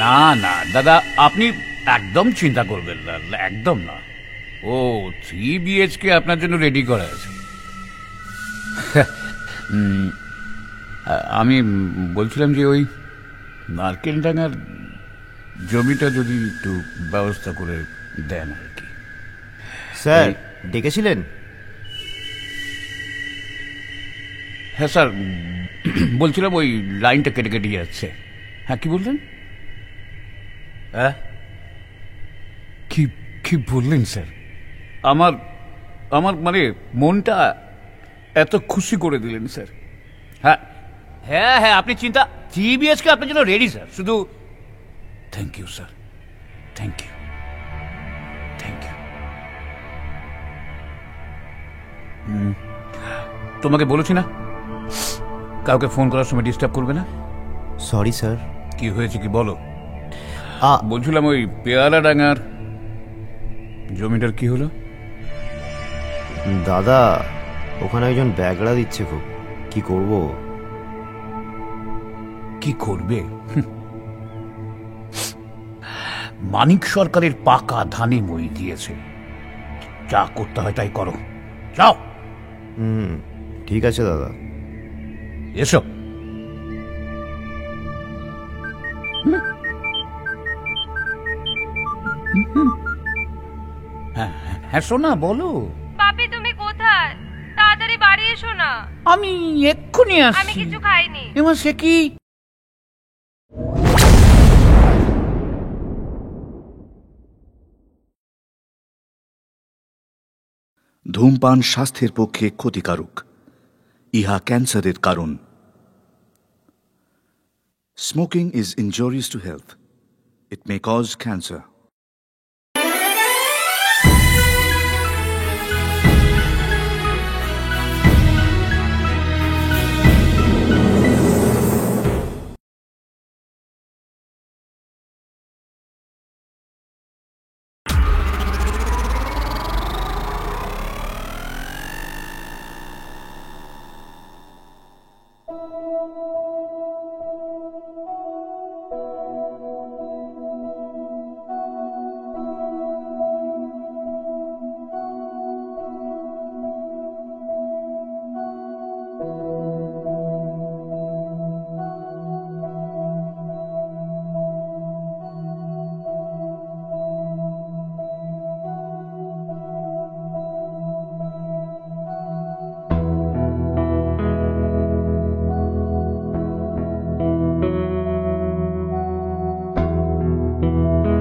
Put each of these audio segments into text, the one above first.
না না দাদা, আপনি একদম চিন্তা করবেন না, একদম না। ও 3 BHK আপনার জন্য রেডি করা আছে। আমি বলছিলাম যে ওই নারকেলডাঙ্গার জমিটা যদি একটু ব্যবস্থা করে দেন আর কি। স্যার ডেকেছিলেন? হ্যাঁ স্যার, বলছিলাম ওই লাইনটা কেটে কেটে যাচ্ছে। হ্যাঁ, কি বললেন? হ্যাঁ, কি কি বললেন স্যার? আমার আমার মানে মনটা এত খুশি করে দিলেন স্যার। হ্যাঁ হ্যাঁ হ্যাঁ, আপনি চিন্তা 3 BHK আপনার জন্য রেডি স্যার। শুধু thank you sir, thank you, thank you. তোমাকে বলেছি না কাউকে ফোন করার সময় ডিস্টার্ব করবে না। Sorry sir. কি হয়েছে কি বলো? বলছিলাম ওই পেয়ারা ডাঙ্গার জমিটার কি হলো? দাদা ওখানে একজন ব্যাগড়া দিচ্ছে খুব, কি করব? কি করবে? মানিক সরকারের পাকা ধানে মই দিয়েছে, যা করতে হয় তাই করো, যাও। ঠিক আছে দাদা। এসো। হ্যাঁ হ্যাঁ, শোনা বলো। পাপি তুমি কোথায়? তাড়াতাড়ি বাড়ি এসো না। আমি এক্ষুনি আসছি। আমি কিছু খাইনি। এমন সে কি? ধূমপান স্বাস্থ্যের পক্ষে ক্ষতিকারক, ইহা ক্যান্সারের কারণ। Smoking is injurious to health, it may cause cancer.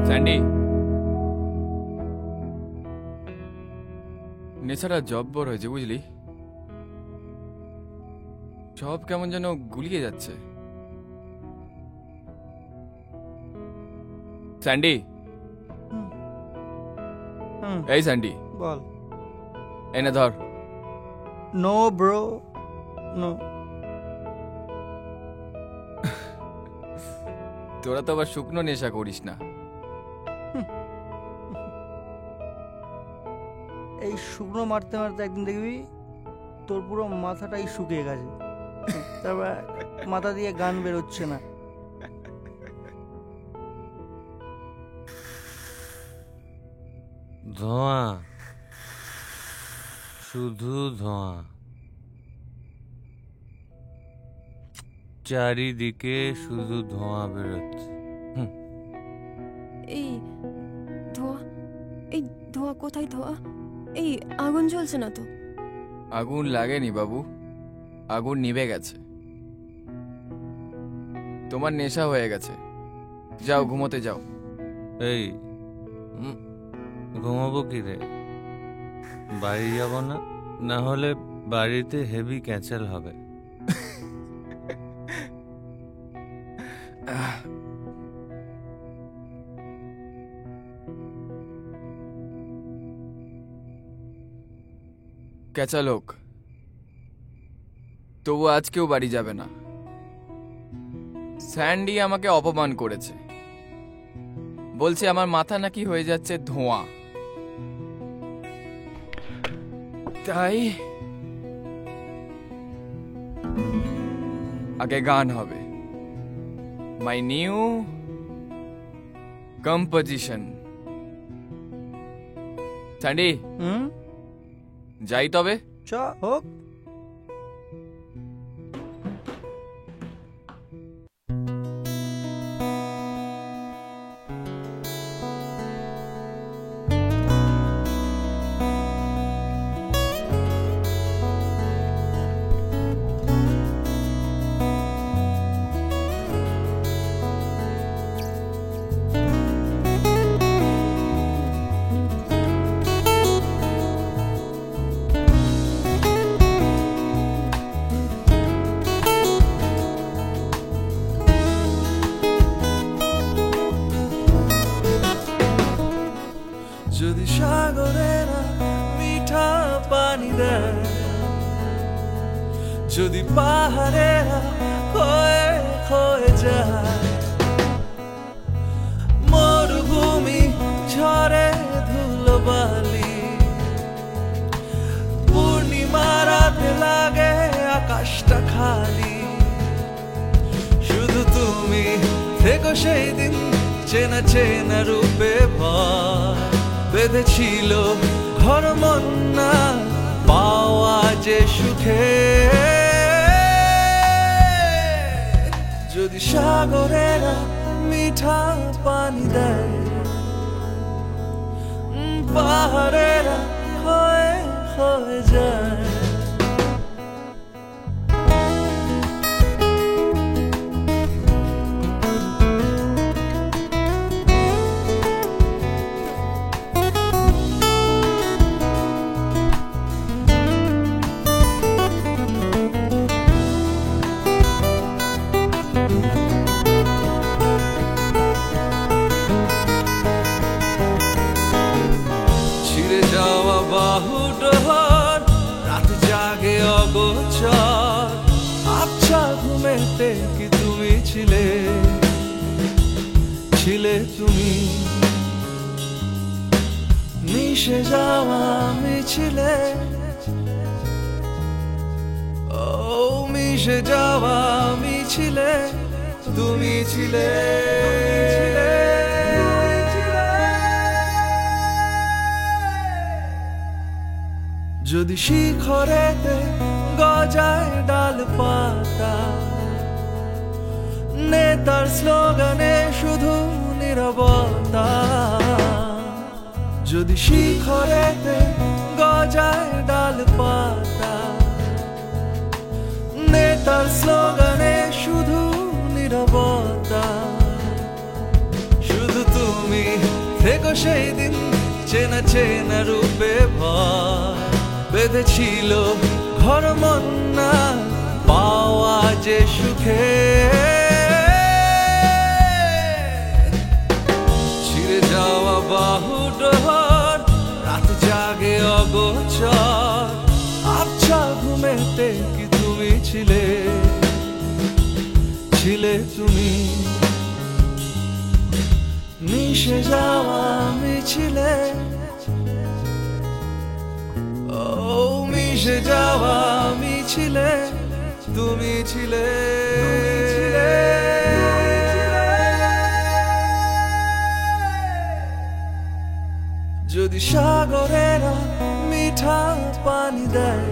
Sandy, নেশাটা জব্বর হয়েছে বুঝলি। সব কেমন যেন গুলিয়ে যাচ্ছে। স্যান্ডি, এই স্যান্ডি বল। এনে ধর। No bro, no. তোরা তো আবার শুকনো নেশা করিস না। এই শুকনো মারতে মারতে একদিন দেখবি তোর পুরো মাথাটাই শুকিয়ে গেছে, তারপর মাথা দিয়ে গান বেরোচ্ছে না। ধোঁয়া, শুধু ধোঁয়া, চারিদিকে শুধু ধোঁয়া বেরোচ্ছে। এই ধোঁয়া, এই ধোঁয়া কোথায়? ধোঁয়া, এই আগুন জ্বলছে না তো? আগুন লাগেনি বাবু, আগুন নিভে গেছে। তোমার নেশা হয়ে গেছে, যাও ঘুমোতে যাও। এই ঘুমাবো কি রে? বাড়ি যাব না, না হলে বাড়িতে হেভি ক্যান্সেল হবে। ক্যাচা লোক, তবু আজ কেউ বাড়ি যাবে না। স্যান্ডি আমাকে অপমান করেছে, বলছে আমার মাথা নাকি হয়ে যাচ্ছে ধোঁয়া। তাই আগে গান হবে, মাই নিউ কম্পোজিশন। স্যান্ডি, যাই তবে। চ হোক। যদি সাগরেরা মিঠা পানি দেয়, যদি পাহাড়েরা ক্ষয়ে ক্ষয়ে যায়, মরুভূমি ঝরে ধুলোবালি, পূর্ণিমা রাতে লাগে আকাশটা খালি, শুধু তুমি থেকো সেই দিন চেনা চেনা রূপে ভয় বেঁধেছিল ঘর মন না পাওয়া যে সুখে। যদি সাগরেরা মিঠা পানি দেয়, পাহাড়েরা ক্ষয়ে ক্ষয়ে যায়, বাহু ডোহর রাত জাগে অগোচর, আচ্ছা ঘুমেতে কি তুমি ছিলে, ছিলে তুমি, মিশে যাওয়া আমি ছিলে, ও মিশে যাওয়া আমি ছিলে, তুমি ছিলে। যদি শিখরেতে গজায় ডাল পাতা, নেতার স্লোগানে শুধু নীরবতা, যদি শিখরেতে গজায় ডাল পাতা, নেতার স্লোগানে শুধু নীরবতা, শুধু তুমি থেকো সেই দিন চেনা চেনা রূপে ভয় বেঁধেছিল ঘর মন না পাওয়া যে সুখে। ছিঁড়ে যাওয়া বাহু ডোহর রাত জাগে অগোচর, আচ্ছা ঘুমেতে কি তুমি ছিলে, ছিলে তুমি, মিশে যাওয়া আমি ছিলে, ও মিশে যাওয়া আমি ছিলে, তুমি ছিলে। যদি সাগরেরা মিঠা পানি দেয়,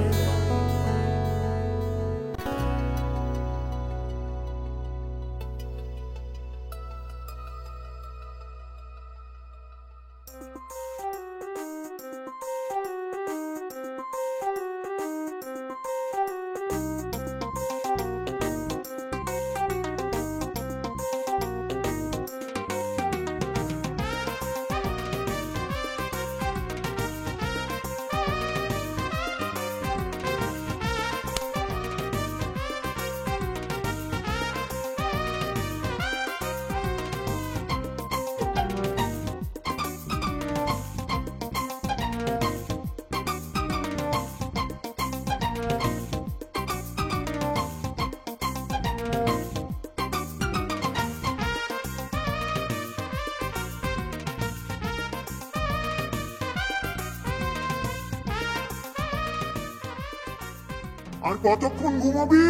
আর কতক্ষণ ঘুমাবি?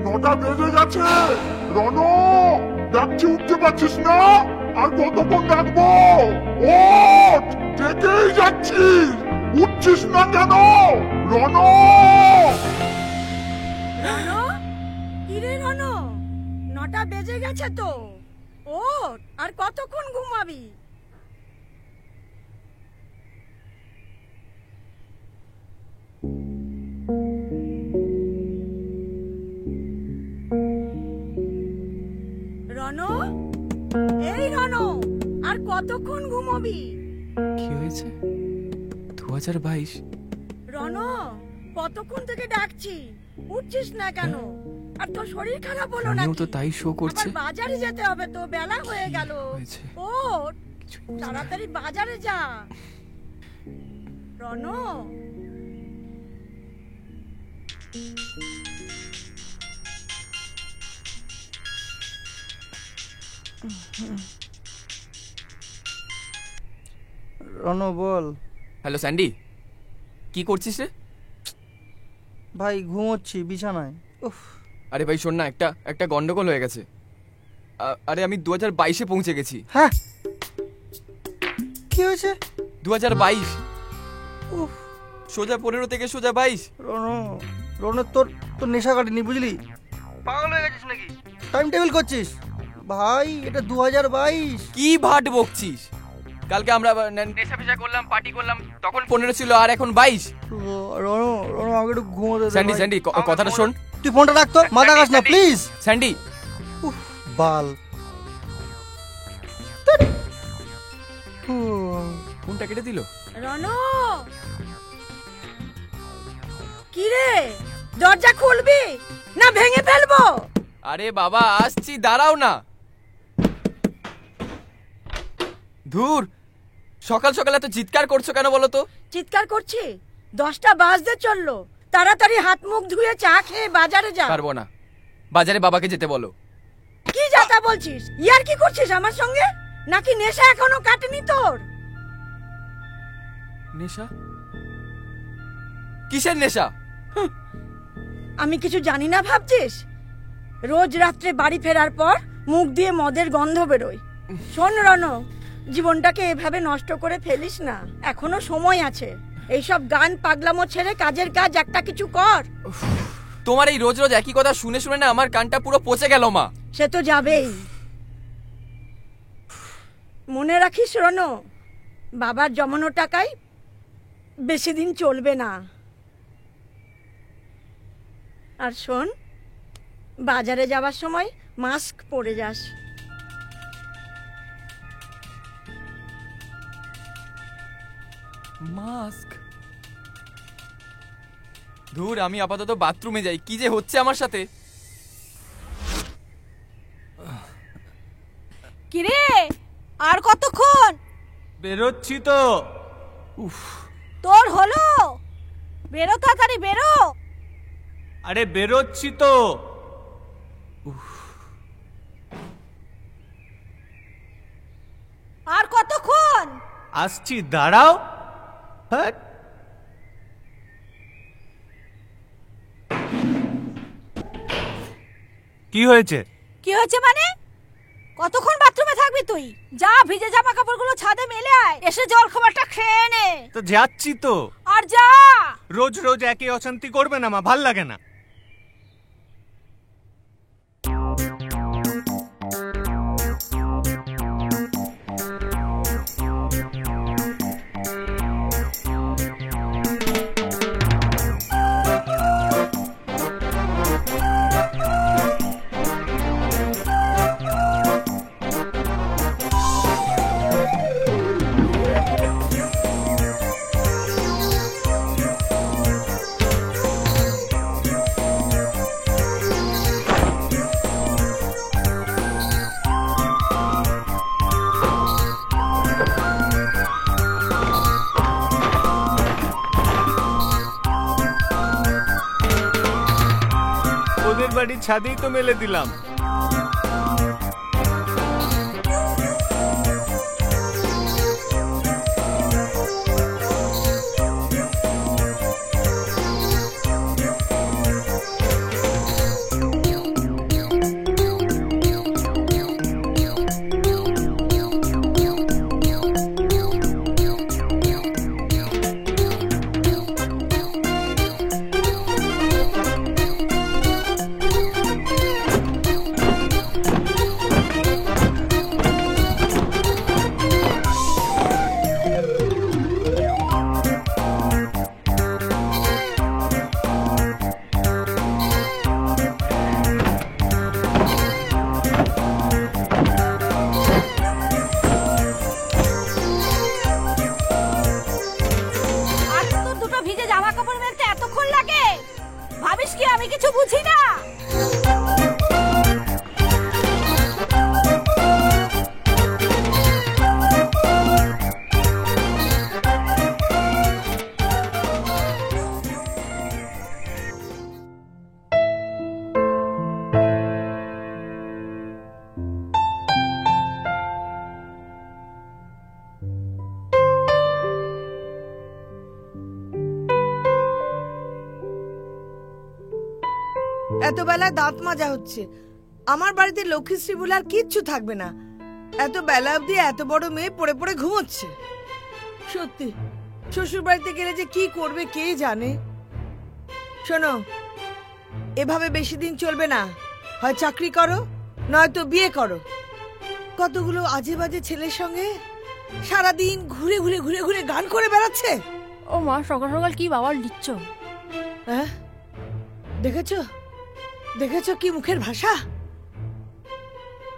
9টা বেজে গেছে। রণ, ডাকছি উঠতে পারছিস না? আর কতক্ষণ ডাকবো? ওঠ, ডেকেই যাচ্ছিস, উঠছিস না কেন? রনো! রনো, কিরে রনো, 9টা বেজে গেছে তো। ওঠ, আর কতক্ষণ ঘুমাবি? রনো, এই রনো, আর কতক্ষণ ঘুমাবি? কি হয়েছে? 2022? রনো, কতক্ষণ থেকে ডাকছি, উঠছিস না কেন? আর তোর শরীর খারাপ হলো না? তো তাই শো করছে। আবার বাজারে যেতে হবে তো, বেলা হয়ে গেল। ওঠ, তাড়াতাড়ি বাজারে যা। রনো, রনো বল। হ্যালো স্যান্ডি, কি করছিস রে? ভাই ঘুমোচ্ছি বিছানায়। উফ। আরে ভাই শোন না, একটা গন্ডগোল হয়ে গেছে। আরে আমি 2022-এ পৌঁছে গেছি। হ্যাঁ, কি হয়েছে? 2022 সোজা 15 থেকে সোজা 22। রনো তোর নেশা কাটেনি বুঝলি? পাগল হয়ে গেছিস নাকি? টাইম টেবিল করছিস? ভাই এটা 2022। কি ভাট বকছিস? কালকে আমরা নেশা ফেশা করলাম, পার্টি করলাম, তখন 15 ছিল, আর এখন 22। রনো আমাকে একটু ঘুমোতে দে। স্যান্ডি কথাটা শোন। তুই ফোনটা রাখ তো, মাথা ঘাস না প্লিজ। স্যান্ডি বাল, ফোনটা কেটে দিল। রনো, কি রে, দরজা খুলবি না ভেঙে ফেলবো? আরে বাবা আসছি, দাঁড়াও না। ধুর, সকাল সকাল এত চিৎকার করছো কেন বলো তো? চিৎকার করছি? 10টা বাজতে চললো, তাড়াতাড়ি হাত মুখ ধুয়ে চা খেয়ে বাজারে যা। পারবো না, বাজারে বাবাকে যেতে বলো। কি যাতা বলছিস? ইয়ার কি করছিস আমার সঙ্গে? নাকি নেশা এখনো কাটেনি তোর? নেশা? কিসের নেশা? আমি কিছু জানি না ভাবছিস? রোজ রাত্রে বাড়ি ফেরার পর মুখ দিয়ে মদের গন্ধ বেরোয়। শোন রনো, জীবনটাকে এভাবে নষ্ট করে ফেলিস না, এখনো সময় আছে। এইসব গান পাগলামো ছেড়ে কাজের কাজ একটা কিছু কর। তোমার এই রোজ রোজ একই কথা শুনে শুনে না আমার কানটা পুরো পচে গেল মা। সে তো যাবেই। মনে রাখিস রনো, বাবার জমানো টাকায় বেশি দিন চলবে না। আর শোন, বাজারে যাওয়ার সময় মাস্ক পরে যাস। মাস্ক? ধুর, আমি আপাতত বাথরুমে যাই। কি যে হচ্ছে আমার সাথে। কিরে, আর কতক্ষণ? বেরোচ্ছি তো। উফ, তোর হলো? বেরো তাড়াতাড়ি বেরো। আরে বেরোচ্ছি তো। আর কতক্ষণ? আসছি, দাঁড়াও। হ্যাঁ, কি হয়েছে? কি হয়েছে মানে? কতক্ষণ বাথরুমে থাকবি তুই? যা, ভিজে জামা কাপড়গুলো ছাদে মেলে আয়, এসে জল খাবারটা খেয়ে নে। তো যাচ্ছি তো। আর যা। রোজ রোজ একই অশান্তি করবে না মা, ভাল লাগে না। বাড়ির ছাদেই তো মেলে দিলাম। আমি কিছু বুঝি না। এত বেলা দাঁত মাজা হচ্ছে। আমার বাড়িতে লক্ষ্মীশ্রী বলে আর কিচ্ছু থাকবে না। এত বেলা অবধি এত বড় মেয়ে পড়ে পড়ে ঘুমোচ্ছে। সত্যি শ্বশুর বাড়িতে গেলে যে কি করবে কে জানে। শোনো, এভাবে বেশি দিন চলবে না। হয় চাকরি করো, নয়তো বিয়ে করো। কতগুলো আজে বাজে ছেলের সঙ্গে সারাদিন ঘুরে ঘুরে ঘুরে ঘুরে গান করে বেড়াচ্ছে। ও মা, সকাল সকাল কি বাবার লিখছ? হ্যাঁ, দেখেছো দেখেছো কি মুখের ভাষা।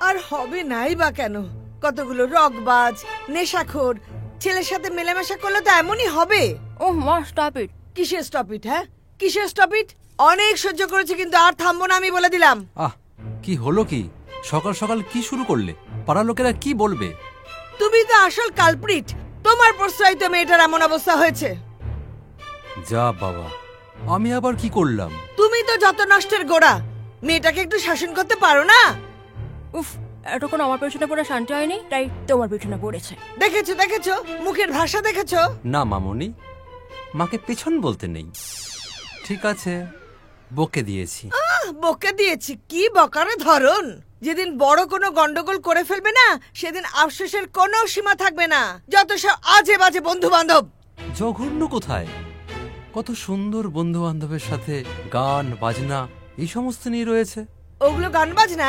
আর হবে নাই বা কেন? কতগুলো রকবাজ নেশাখোর ছেলের সাথে মেলামেশা করলে তো এমনই হবে। ও মা, স্টপ ইট। কিসের স্টপ ইট? হ্যাঁ, কিসের স্টপ ইট? অনেক সহ্য করেছে, কিন্তু আর থামবো না, আমি বলে দিলাম। কি হলো কি? সকাল সকাল কি শুরু করলে? পাড়ার লোকেরা কি বলবে? তুমি তো আসল কালপ্রিট। তোমার প্রশ্রয় তো মেয়েটার এমন অবস্থা হয়েছে। যা বাবা, আমি আবার কি করলাম? তুমি তো যত নষ্টের গোড়া। মেয়েটাকে একটু শাসন করতে পারো না? উফ, এতক্ষণ আমার পেছনে পড়ে শান্তি হয়নি, তাই তোমার পেছনে পড়েছে। দেখেছো দেখেছো মুখের ভাষা দেখেছো? না মামনি, মাকে পেছন বলতে নেই। ঠিক আছে, বকে দিয়েছি। বকে দিয়েছি? কি বকারে ধরন! যেদিন বড় কোনো গন্ডগোল করে ফেলবে না, সেদিন আফসোসের কোনো সীমা থাকবে না। যত সব আজে বাজে বন্ধু বান্ধব। জঘন্য কোথায়? কত সুন্দর বন্ধু বান্ধবের সাথে গান বাজনা এই সমস্ত নিয়ে রয়েছে। ওগুলো গান বাজনা?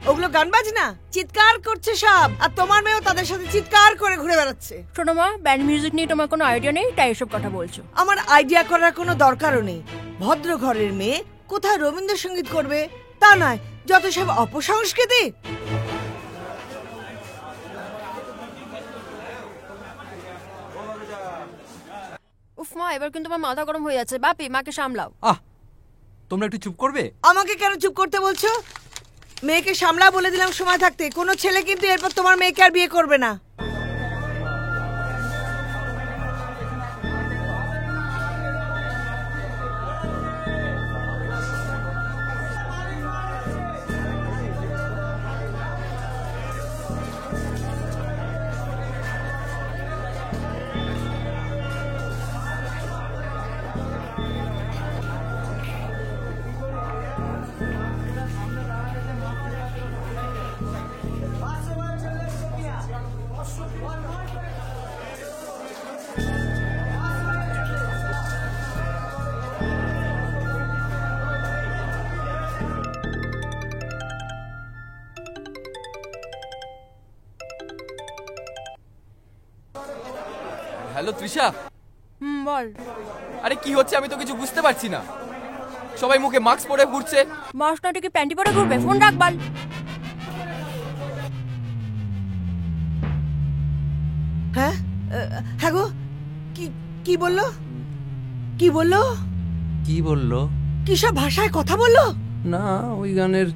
ওগুলো গান বাজনা? চিৎকার করছে সব, আর তোমার মেয়েও তাদের সাথে চিৎকার করে ঘুরে বেড়াচ্ছে। শোনো মা, ব্যান্ড মিউজিক নিয়ে তোমার কোনো আইডিয়া নেই, তাই এসব কথা বলছো। আমার আইডিয়া করার কোনো দরকারও নেই। ভদ্র ঘরের মেয়ে কোথায় রবীন্দ্রসঙ্গীত করবে তা নয়, যত সব অপসংস্কৃতি। উফ মা, এবার কিন্তু আমার মাথা গরম হয়ে যাচ্ছে। বাপি, মাকে সামলাও। তোমরা একটু চুপ করবে? আমাকে কেন চুপ করতে বলছো? মেয়েকে সামলা বলে দিলাম সময় থাকতে। কোনো ছেলে কিন্তু এরপর তোমার মেয়েকে আর বিয়ে করবে না। হ্যালো তৃষা। বল। আরে কি হচ্ছে আমি তো কিছু বুঝতে পারছি না। সবাই মুখে মাস্ক পরে ঘুরছে। মাস্ক না কি প্যান্টি পরে ঘুরবে? ফোন রাখ বাল। হ্যাঁ হ্যাঁ গো, কি বললো? কি বললো? কি বললো? কি সব ভাষায় কথা বললো? না, ওই গানের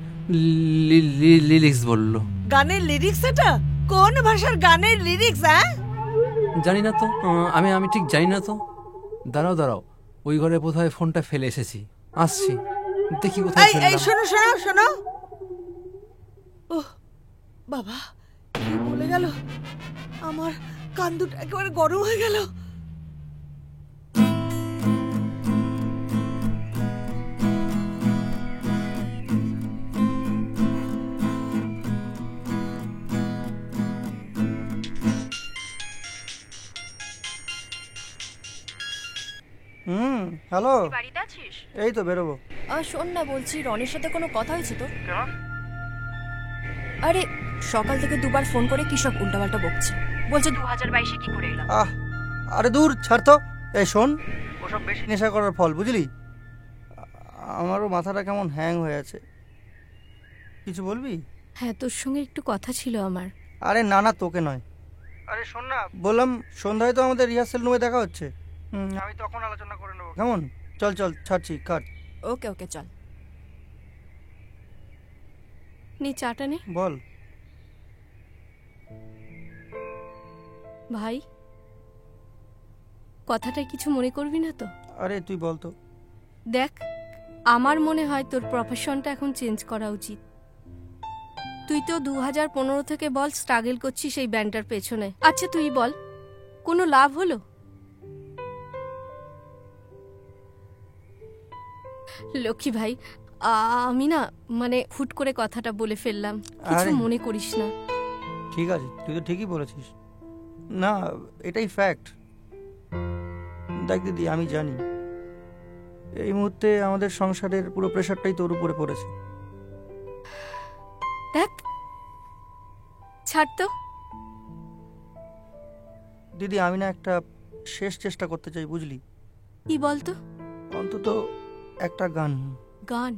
লিরিক্স বললো। গানের লিরিক্স? এটা কোন ভাষার গানের লিরিক্স? হ্যাঁ, জানি না তো, আমি ঠিক জানি না তো। দাঁড়াও দাঁড়াও, ওই ঘরে বোধহয় ফোনটা ফেলে এসেছি, আসছি, দেখি কোথায় ফেললাম। এই শোনো শোনো শোনো। ওহ বাবা, কি বলে গেল! আমার কান দুটো একেবারে গরম হয়ে গেল। হ্যালো, বাড়িতে আছিস? এই তো বেরোবো। শোন না, বলছি রনির সাথে কোনো কথা হয়েছে তো? আরে সকাল থেকে দুবার ফোন করে কি সব উল্টাপাল্টা বকছে। বলছে 2022-এ কি করে এলাম। আরে দূর ছাড় তো। এই শোন, ওসব বেশি নেশা করার ফল, বুঝলি? আমারও মাথাটা কেমন হ্যাং হয়ে আছে। কিছু বলবি? হ্যাঁ, তোর সঙ্গে একটু কথা ছিল আমার। আরে না না, তোকে নয়। আরে শোন না, বললাম সন্ধ্যায় তো আমাদের রিহার্সেল রুমে দেখা হচ্ছে। আমি তখন আলোচনা করে নেবো, কেমন? চল চল, ছাড়ছি, কাট। ওকে ওকে, চল। নে চাটা নে। বল। ভাই, কথাটা কিছু মনে করবি না তো? আরে তুই বল তো। দেখ, আমার মনে হয় তোর প্রফেশনটা এখন চেঞ্জ করা উচিত। তুই তো 2015 থেকে বল স্ট্রাগল করছিস এই ব্যান্ডটার পেছনে। আচ্ছা তুই বল, কোনো লাভ হলো? লক্ষ্মী ভাই, আমি না মানে হুট করে কথাটা বলে ফেললাম, কিছু মনে করিস না। ঠিক আছে, তুই তো ঠিকই বলেছিস। না, এটাই ফ্যাক্ট। দেখ দিদি, আমি জানি এই মুহূর্তে আমাদের সংসারের পুরো প্রেশারটাই তোর উপরে পড়েছে। দেখ, ছাড় তো। দিদি, আমি না একটা শেষ চেষ্টা করতে চাই, বুঝলি? কি বলতো? অন্তত একটা গান। গান?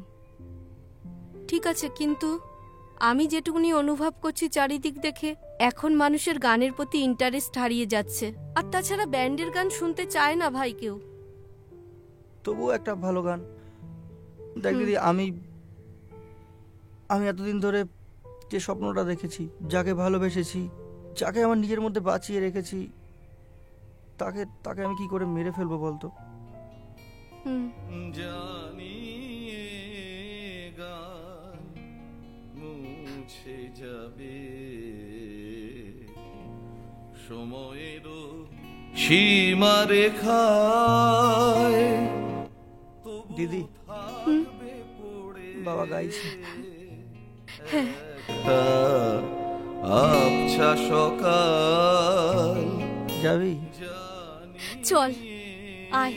ঠিক আছে, কিন্তু আমি যেটুকুনি অনুভব করছি চারিদিক দেখে, এখন মানুষের গানের প্রতি ইন্টারেস্ট হারিয়ে যাচ্ছে। আর তাছাড়া ব্যান্ডের গান শুনতে চায় না ভাই কেউ। তবুও একটা ভালো গান। দেখ দিদি, আমি এতদিন ধরে যে স্বপ্নটা দেখেছি, যাকে ভালোবেসেছি, যাকে আমার নিজের মধ্যে বাঁচিয়ে রেখেছি, তাকে আমি কি করে মেরে ফেলবো বলতো? জানি গান মুছে যাবে সময়েরও সীমারেখায়। দিদি, বাবা গাইছে। আবছা সকাল। যাবি? চল, আয়,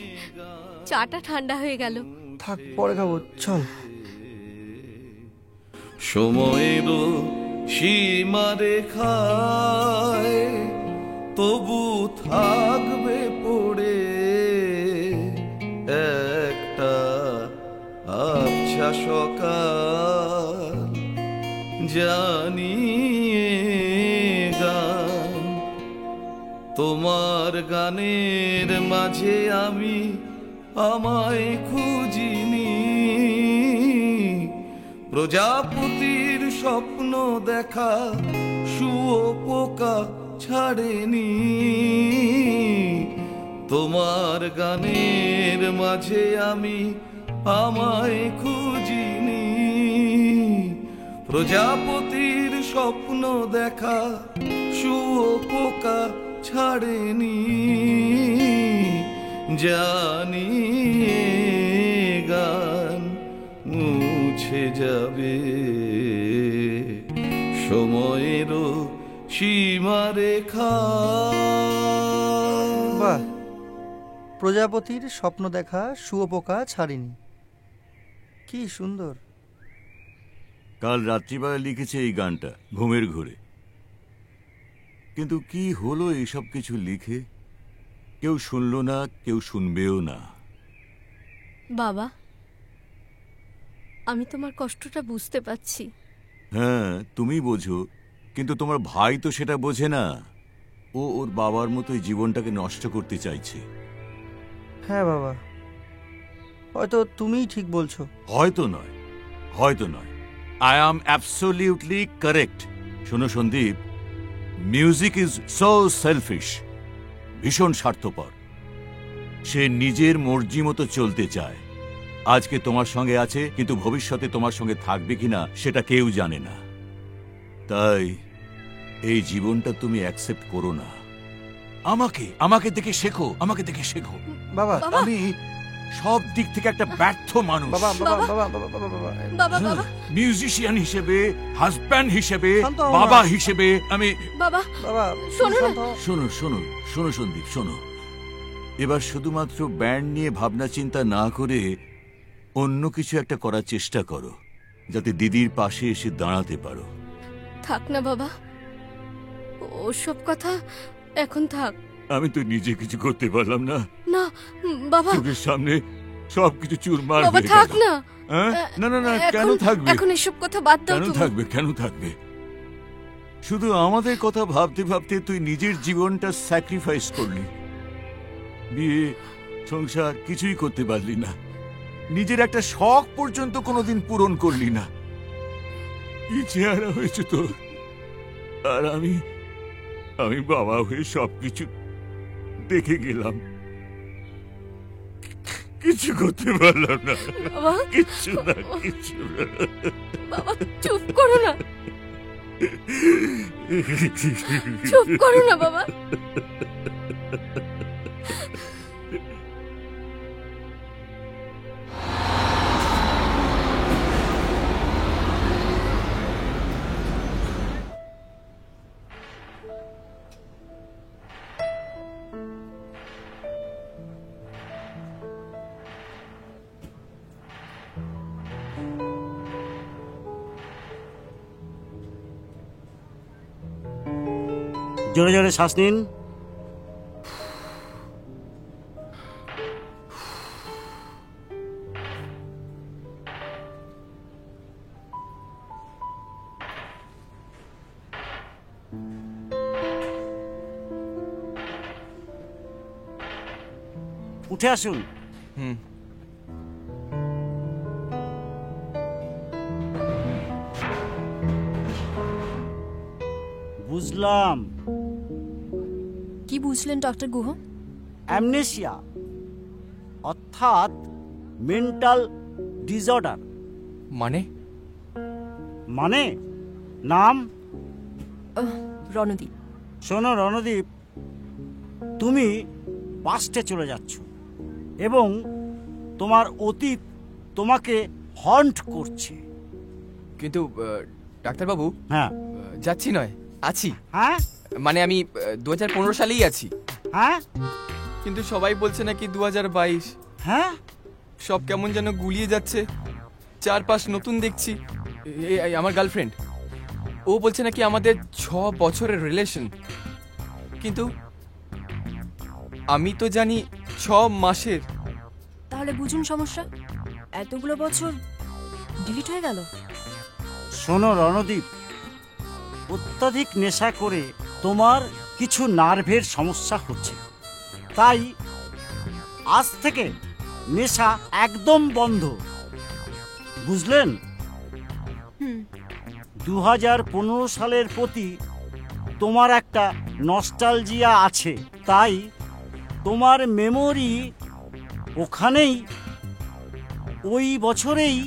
চাটা ঠান্ডা হয়ে গেল। থাক, পরে খাবো, চল। সময়েরও সীমারেখায় তবু থাকবে পড়ে একটা আবছা সকাল। জানি গান, তোমার গানের মাঝে আমি আমায় খুঁজিনি। প্রজাপতির স্বপ্ন দেখা শুঁয়োপোকা ছাড়েনি। তোমার গানের মাঝে আমি আমায় খুঁজিনি। প্রজাপতির স্বপ্ন দেখা শুঁয়োপোকা ছাড়েনি। জানি গান মুছে যাবে সময়েরও সীমারেখা। বাহ, প্রজাপতির স্বপ্ন দেখা শুঁয়োপোকা ছাড়েনি, কি সুন্দর। কাল রাত্রিবেলা লিখেছে এই গানটা ঘুমের ঘোরে। কিন্তু কি হলো এইসব কিছু লিখে? কেউ শুনলো না, কেউ শুনবেও না। বাবা, আমি তোমার কষ্টটা বুঝতে পারছি। হ্যাঁ, তুমি বোঝো, কিন্তু তোমার ভাই তো সেটা বোঝে না। ও ওর বাবার মতোই জীবনটাকে নষ্ট করতে চাইছে। হ্যাঁ বাবা, হয়তো তুমিই ঠিক বলছো। হয়তো নয়, হয়তো নয়, আই অ্যাম অ্যাবসলিউটলি কারেক্ট। শোনো Sandeep, music is so selfish, ভীষণ স্বার্থপর। সে নিজের মর্জি মতো চলতে চায়। আজকে তোমার সঙ্গে আছে, কিন্তু ভবিষ্যতে তোমার সঙ্গে থাকবে কিনা সেটা কেউ জানে না। তাই এই জীবনটা তুমি অ্যাকসেপ্ট করো না। আমাকে দেখে শেখো, আমাকে দেখে শেখো। বাবা, আমি সব দিক থেকে একটা ব্যর্থ মানুষ। বাবা বাবা বাবা বাবা বাবা বাবা, মিউজিশিয়ান হিসেবে, হাজব্যান্ড হিসেবে, বাবা হিসেবে আমি। বাবা বাবা, শোনো না। শোনো শোনো শোনো সন্দীপ, শোনো। এবার শুধুমাত্র ব্যান্ড নিয়ে ভাবনা চিন্তা না করে অন্য কিছু একটা করার চেষ্টা করো, যাতে দিদির পাশে এসে দাঁড়াতে পারো। থাক না বাবা, ওসব কথা এখন থাক। আমি তো নিজে কিছু করতে পারলাম না। না বাবা, চোখের সামনে সবকিছু চুরমার বাবা হয়ে থাক গেল। না। না না না, কেন থাকবে? এখন এসব কথা বাদ দাও। কেন থাকবে, কেন থাকবে? শুধু আমাদের কথা ভাবতে ভাবতে তুই নিজের জীবনটা স্যাক্রিফাইস করলি। বিয়ে, সংসার কিছুই করতে পারলি না। নিজের একটা শখ পর্যন্ত কোনোদিন পূরণ করলি না। কি চেহারা হয়েছে তোর, আর আমি বাবা হয়ে সবকিছু দেখে গেলাম, কিছু করতে পারলাম না। বাবা, কিচ্ছু না, কিচ্ছু না। বাবা চুপ করো না, চুপ করো না বাবা। জোরে জোরে শ্বাস নিন। উঠে আসুন। বুঝলাম। কি বুঝলেন ডক্টর গুহ? অ্যামনেসিয়া অর্থাৎ মেন্টাল ডিসঅর্ডার। মানে? মানে নাম রণদীপ। শোনো রণদীপ, তুমি পাস্টে চলে যাচ্ছ এবং তোমার অতীত তোমাকে হন্ট করছে। কিন্তু ডাক্তারবাবু, হ্যাঁ যাচ্ছি নয়, আছি। হ্যাঁ মানে আমি 2015 সালেই আছি। হ্যাঁ কিন্তু সবাই বলছে নাকি 2022। হ্যাঁ সব কেমন যেন গুলিয়ে যাচ্ছে, চারপাশ নতুন দেখছি। আমার গার্লফ্রেন্ড, ও বলছে নাকি আমাদের 6 বছরের রিলেশন, কিন্তু আমি তো জানি 6 মাসের। তাহলে বুঝুন সমস্যা, এতগুলো বছর ডিলিট হয়ে গেল। শোনো রণদীপ, অত্যাধিক নেশা করে তোমার কিছু নার্ভের সমস্যা হচ্ছে, তাই আজ থেকে নেশা একদম বন্ধ, বুঝলেন? 2015 সালের প্রতি তোমার একটা নস্টালজিয়া আছে, তাই তোমার মেমোরি ওখানেই ওই বছরেই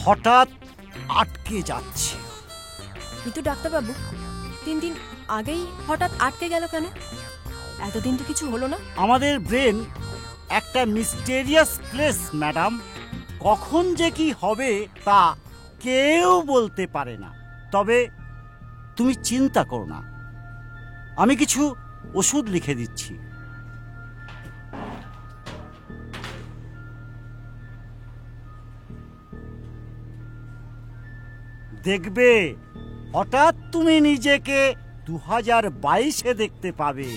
হঠাৎ আটকে যাচ্ছে। কিন্তু ডাক্তারবাবু, 3 দিন আগেই হঠাৎ আটকে গেল কেন? এতদিন তো কিছু হলো না। আমাদের ব্রেন একটা মিস্টেরিয়াস প্লেস ম্যাডাম, কখন যে কি হবে তা কেউ বলতে পারে না। তবে তুমি চিন্তা করো না, আমি কিছু ওষুধ লিখে দিচ্ছি। দেখবে হঠাৎ তুমি নিজেকে 2022-এ দেখতে পাবে।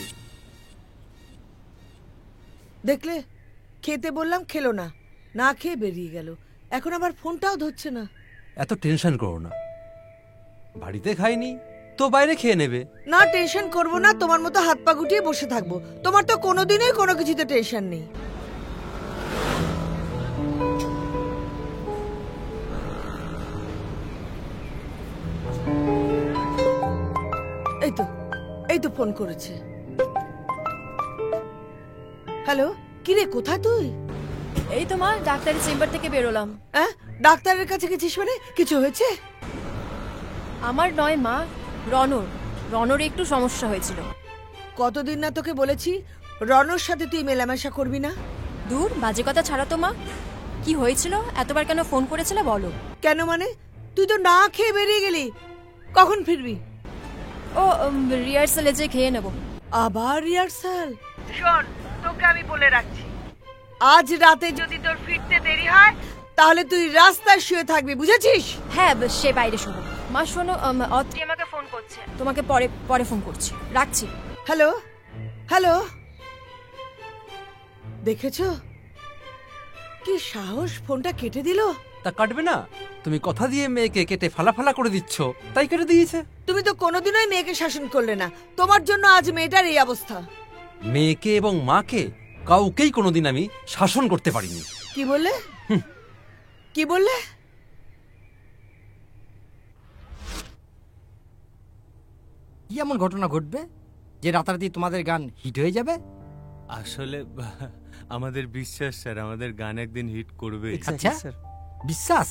দেখলে, খেতে বললাম খেলো না, না খেয়ে বেরিয়ে গেল। এখন আবার ফোনটাও ধরছে না। এত টেনশন করো না, বাড়িতে খাইনি তো বাইরে খেয়ে নেবে। না টেনশন করবো না, তোমার মতো হাত পা গুটিয়ে বসে থাকবো। তোমার তো কোনোদিনই কোনো কিছুতে টেনশন নেই। এই তো ফোন করেছে। হ্যালো, কিরে কোথায় তুই? এই তো মা, ডাক্তারের চেম্বার থেকে বেরোলাম। ডাক্তারের কাছে গেছিস মানে? কিছু হয়েছে? আমার নয় মা, রনর একটু সমস্যা হয়েছিল। কতদিন না তোকে বলেছি রনর সাথে তুই মেলামেশা করবি না। দূর, বাজে কথা ছাড়া তো মা। কি হয়েছিল, এতবার কেন ফোন করেছিলে বলো। কেন মানে? তুই তো না খেয়ে বেরিয়ে গেলি, কখন ফিরবি? ও রিহার্সালে যে খেয়ে নেব। আবার রিহার্সাল? শোন, তোকে আমি বলে রাখছি, আজ রাতে যদি তোর ফিরতে দেরি হয় তাহলে তুই রাস্তায় শুয়ে থাকবি, বুঝেছিস? হ্যাঁ, সে বাইরে শোনো। মা শোনো, অত্রি আমাকে ফোন করছে, তোমাকে পরে ফোন করছি, রাখছি। হ্যালো হ্যালো, দেখেছো কি সাহস, ফোনটা কেটে দিল। তা কাটবে না, তুমি কথা দিয়ে মেয়েকে কেটে ফালা করে দিচ্ছ, তাই কেটে দিয়েছে। তুমি তো কোনোদিনই মেয়েকে শাসন করলে না, তোমার জন্য আজ মেয়েটার এই অবস্থা। মেয়েকে এবং মাকে কাউকেই কোনোদিন আমি শাসন করতে পারিনি। কি বললে? কি বললে? কি এমন ঘটনা ঘটবে যে রাতারাতি তোমাদের গান হিট হয়ে যাবে? আসলে আমাদের বিশ্বাস স্যার, আমাদের গান একদিন হিট করবে। আচ্ছা, বিশ্বাস?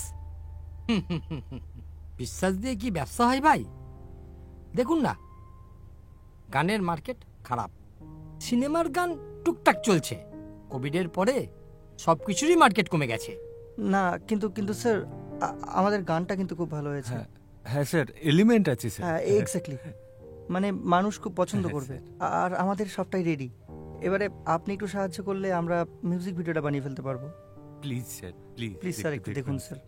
বিশ্বাস দিয়ে কি ব্যবসা হয় ভাই? দেখুন না, গানের মার্কেট খারাপ, সিনেমার গান টুকটাক চলছে, কোভিডের পরে সব কিছুরই মার্কেট কমে গেছে। না কিন্তু কিন্তু স্যার আমাদের গানটা কিন্তু খুব ভালো হয়েছে। হ্যাঁ স্যার, এলিমেন্ট আছে স্যার। হ্যাঁ এক্স্যাক্টলি, মানে মানুষ খুব পছন্দ করবে, আর আমাদের সবটাই রেডি। এবারে আপনি একটু সাহায্য করলে আমরা মিউজিক ভিডিওটা বানিয়ে ফেলতে পারবো। Please sir, please please sir একটু দেখুন স্যার।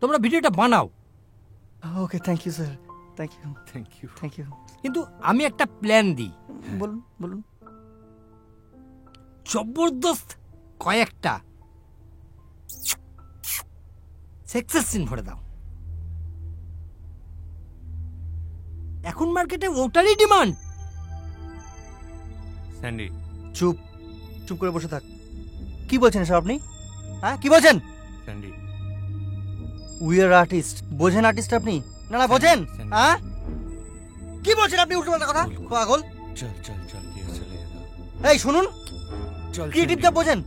তোমরা ভিডিওটা বানাও। Okay, thank you sir, thank you thank you thank you. কিন্তু আমি একটা প্ল্যান দিই। বলুন বলুন। জবরদস্ত কয়েকটা সাকসেস সিন ভরে দাও। এখন মার্কেটে ওটারই ডিমান্ড। স্যান্ডি চুপ চুপ করে বসে থাক। কি বলছেন স্যার আপনি? হ্যাঁ কি বলছেন? Sandy we are artist. বোঝেন আর্টিস্ট আপনি? না না বোঝেন? হ্যাঁ কি বলছেন আপনি উল্টো পাল্টা কথা? পাগল। চল চল চল, চলে এই শুনুন, ক্রিয়েটিভটা বোঝেন,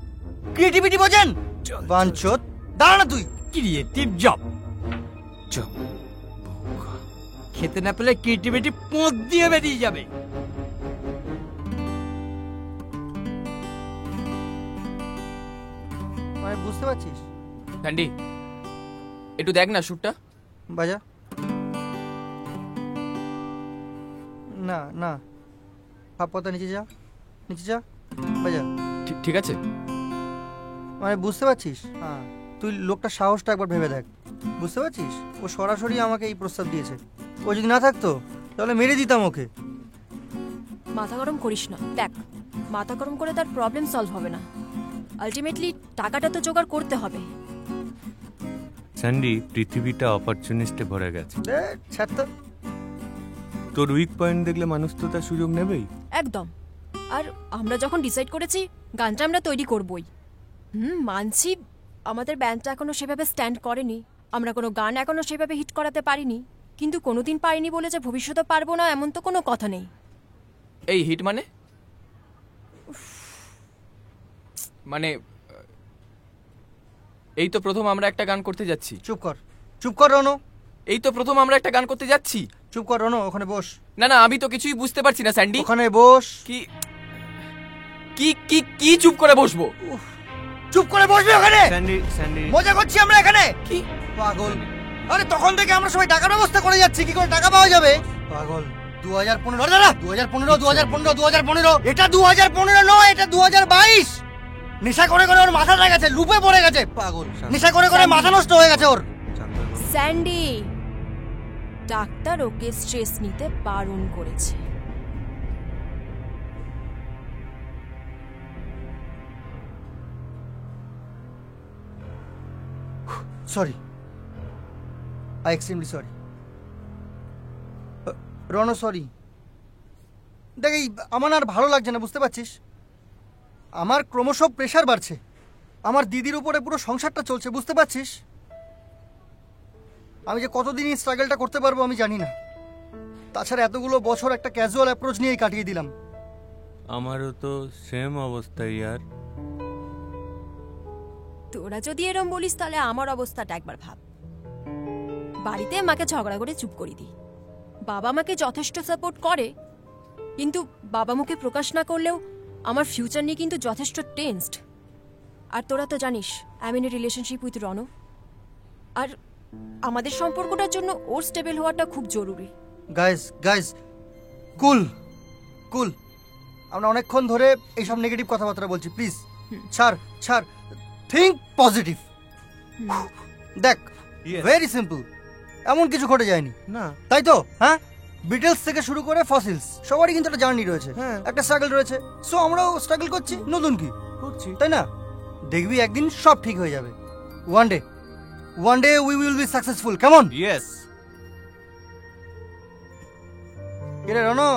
ক্রিয়েটিভিটি বোঝেন? বাঞ্চোত দাঁড়া না তুই। ক্রিয়েটিভ জব খেতে না পেলে ক্রিয়েটিভিটি পোঁত দিয়ে বেরিয়ে যাবে। মানে বুঝতে পারছিস? স্যান্ডি একটু দেখ না শুটটা। বাজা। না না, হাফ পথা নিচে যা, নিচে যা, বাজা। ঠিক আছে, মানে বুঝতে পারছিস? হ্যাঁ, তুই লোকটা সাহসটা একবার ভেবে দেখ, বুঝতে পারছিস? ও সরাসরি আমাকে এই প্রস্তাব দিয়েছে। ও যদি না থাকতো তাহলে মেরে দিতাম ওকে। মাথা গরম করিস না। দেখ, মাথা গরম করে তার প্রবলেম সলভ হবে না। আলটিমেটলি টাকাটা তো জোগাড় করতে হবে। স্যান্ডি, পৃথিবীটা অপরচুনিস্টে ভরে গেছে। ছাড় তো। তোর উইক পয়েন্ট দেখলে মানুষ তো তার সুযোগ নেবেই। একদম। আর আমরা যখন ডিসাইড করেছি গানটা আমরা তৈরি করবই। মানছি আমাদের ব্যান্ডটা এখনো সেভাবে স্ট্যান্ড করেনি, আমরা কোনো গান এখনো সেভাবে হিট করাতে পারিনি, কিন্তু কোনোদিন পারিনি বলে যে ভবিষ্যতে পারবো না এমন তো কোনো কথা নেই। এই হিট মানে মানে এই তো প্রথম আমরা একটা গান করতে যাচ্ছি। চুপ কর, চুপ কর রনো। এই তো প্রথম আমরা একটা গান করতে যাচ্ছি। চুপ কর রনো, ওখানে বস। না না, আমি তো কিছুই বুঝতে পারছি না স্যান্ডি। ওখানে বস। কি কি কি কি চুপ করে বসবো? চুপ করে বসবি ওখানে? স্যান্ডি স্যান্ডি, মজা করছি আমরা এখানে। কি পাগল? আরে তখন থেকে আমরা সবাই টাকার ব্যবস্থা করে যাচ্ছি, কি করে টাকা পাওয়া যাবে? পাগল। 2015 দাদা, 2015 এটা 2015 নয়, এটা 2022। নেশা করে করে ওর মাথাটা গেছে, লুপে পড়ে গেছে পাগল। নেশা করে করে মাথা নষ্ট হয়ে গেছে ওর। স্যান্ডি, ডাক্তার ওকে স্ট্রেস নিতে বারণ করেছে। Sorry, I extremely sorry Rono, sorry. দেখ, এই আমার আর ভালো লাগছে না, বুঝতে পারছিস? আমার ক্রমশ প্রেশার বাড়ছে, আমার দিদির উপরে পুরো সংসারটা চলছে, বুঝতে পারছিস? আমি যে কতদিন এই স্ট্রাগলটা করতে পারবো আমি জানি না। তাছাড়া এতগুলো বছর একটা ক্যাজুয়াল অ্যাপ্রোচ নিয়েই কাটিয়ে দিলাম। আমারও তো সেম অবস্থা ইয়ার। তোরা যদি এরম বলিস তাহলে আমার অবস্থাটা একবার ভাব। বাড়িতে মাকে ঝগড়া করে চুপ করে দিই, বাবা মাকে যথেষ্ট সাপোর্ট করে, কিন্তু বাবা মুখে প্রকাশ না করলেও আমার ফিউচার নিয়ে কিন্তু যথেষ্ট টেনসড। আর তোরা তো জানিস I am in a relationship with Rono, আর আমাদের সম্পর্কটার জন্য ওর স্টেবল হওয়াটা খুব জরুরি। গাইজ কুল কুল, আমরা অনেকক্ষণ ধরে এইসব নেগেটিভ কথাবার্তা বলছি, প্লিজ ছাড় ছাড়, থিঙ্ক পজিটিভ। দেখ, ভেরি সিম্পল, এমন কিছু ঘটে যায়নি না, তাই তো? হ্যাঁ, বিটলস থেকে শুরু করে ফসিলস সবারই কিন্তু একটা জার্নি রয়েছে, একটা স্ট্রাগল রয়েছে। সো আমরাও স্ট্রাগল করছি, নতুন কি করছি, তাই না? দেখবি একদিন সব ঠিক হয়ে যাবে। One day we will be successful. কেমন? ইয়েস। কিরে রনো,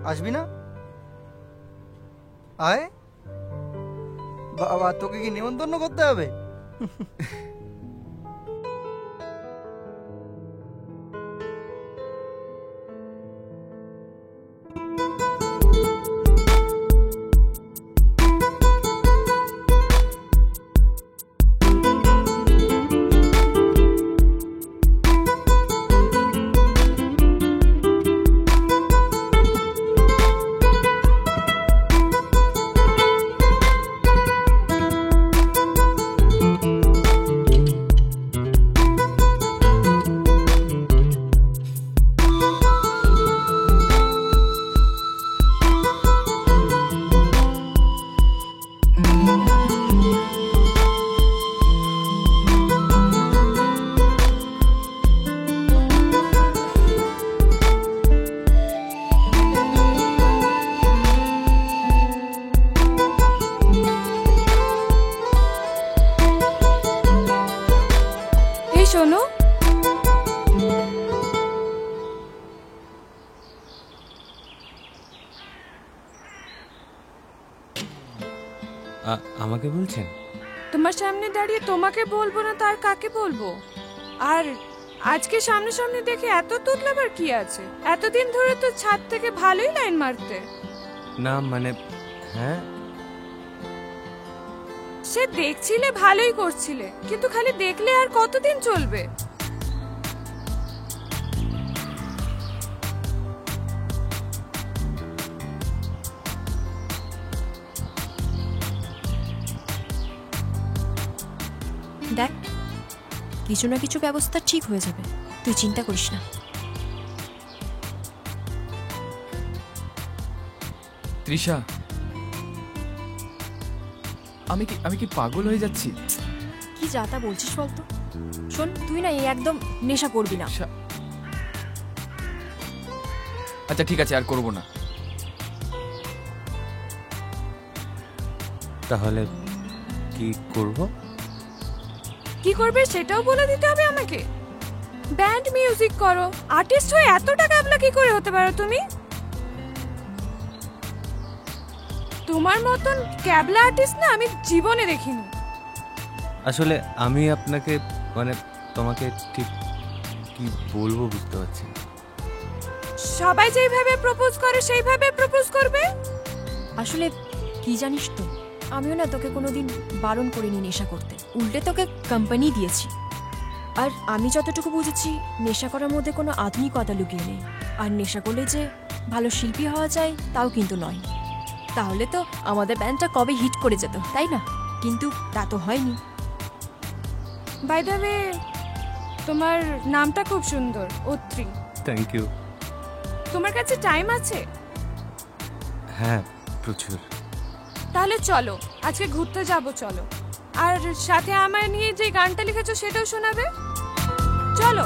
আসবি না? আয় বাবা, তোকে কি নিমন্ত্রণ করতে হবে? শোনো। আমাকে বলছেন? তোমার সামনে দাঁড়িয়ে তোমাকে বলবো না তার কাকে বলবো? আর আজকে সামনে সামনে দেখে এত তুতলাবার কি আছে? এতদিন ধরে তো ছাদ থেকে ভালোই লাইন মারতে। না মানে হ্যাঁ, সে দেখছিলে ভালোই করছিলে, কিন্তু খালি দেখলে আর কতদিন চলবে? দেখ, কিছু না কিছু ব্যবস্থা ঠিক হয়ে যাবে, তুই চিন্তা করিস না। তৃষা, আমি কি পাগল হয়ে যাচ্ছি? কি যা তা বলছিস বলতো? শোন, তুই না এই একদম নেশা করবি না। আচ্ছা ঠিক আছে, আর করব না। তাহলে কি করব? কি করবে সেটাও বলে দিতে হবে আমাকে? ব্যান্ড মিউজিক করো, আর্টিস্ট হয়ে এত টাকা আপলা কি করে হতে পারো তুমি? তোমার মতন ক্যাবলা আর্টিস্ট না আমি জীবনে দেখিনি। আসলে আমি আপনাকে মানে তোমাকে ঠিক কি বলবো বুঝতে পারছি না। সবাই যেভাবে প্রপোজ করে সেইভাবে প্রপোজ করবে। আসলে কি জানিস তো, আমিও না তোকে কোনোদিন বারণ করিনি নেশা করতে, উল্টে তোকে কোম্পানি দিয়েছি। আর আমি যতটুকু বুঝেছি, নেশা করার মধ্যে কোনো আধুনিকতা লুকিয়ে নেই। আর নেশা করলে যে ভালো শিল্পী হওয়া যায় তাও কিন্তু নয়। তাহলে তো আমাদের ব্যান্ডটা কবে হিট করে যেত, তাই না? কিন্তু তা তো হয়নি। বাই দ্য ওয়ে, তোমার নামটা খুব সুন্দর, অত্রি। Thank you. তোমার কাছে টাইম আছে? হ্যাঁ, প্রচুর। তাহলে চলো, আজকে ঘুরতে যাব, চলো। আর সাথে আমার নিয়ে যে গানটা লিখেছো সেটাও শোনাবে, চলো।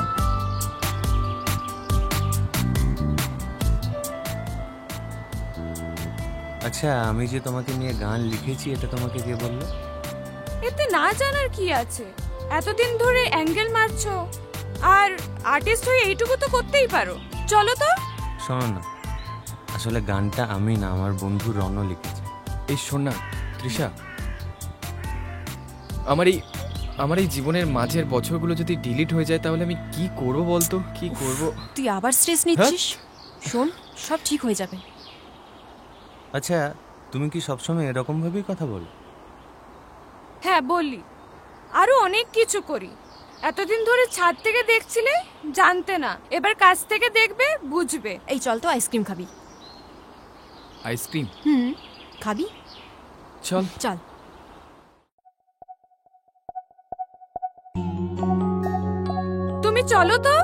আচ্ছা, আমি যে তোমাকে নিয়ে গান লিখেছি এটা তোমাকে কে বললো? এতে না জানার কি আছে? এতদিন ধরে অ্যাঙ্গেল মারছো, আর আর্টিস্ট হয়ে এইটুকু তো করতেই পারো। চলো তো। শোনো না, আসলে গানটা আমি না, আমার বন্ধু রণ লিখেছে। এই শোন না তৃষা, আমার এই জীবনের মাঝের বছরগুলো যদি ডিলিট হয়ে যায় তাহলে আমি কি করব বলতো? কি করব? তুই আবার স্ট্রেস নিচ্ছিস? শোন, সব ঠিক হয়ে যাবে। আচ্ছা, তুমি কি সবসময় এরকম ভাবেই কথা বলো? হ্যাঁ বলি, আরো অনেক কিছু করি। এতদিন ধরে ছাদ থেকে দেখছিলে, জানতে না, এবার কাছ থেকে দেখবে, বুঝবে। এই চল তো, আইসক্রিম খাবি? আইসক্রিম? খাবি? চল চল। তুমি চলো তো।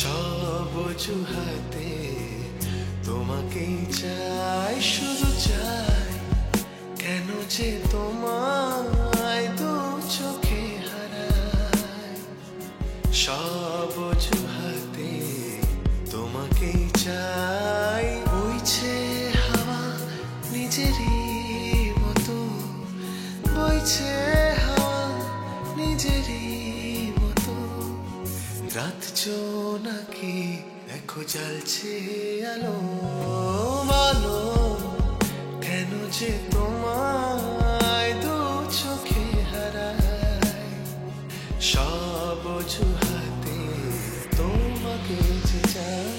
সব অজুহাতে তোমাকেই চাই, শুধু চাই। কেন যে তোমায় দু চোখে হারাই, সব অজুহাতে তোমাকেই চাই। বইছে হাওয়া নিজেরই মতো, বইছে হাওয়া নিজেরই মতো। রাত নাকি দেখো জ্বলছে আলো, বলো কেন যে তোমায় দু চোখে হারাই। সব অজুহাতে তোমাকে যে চাই।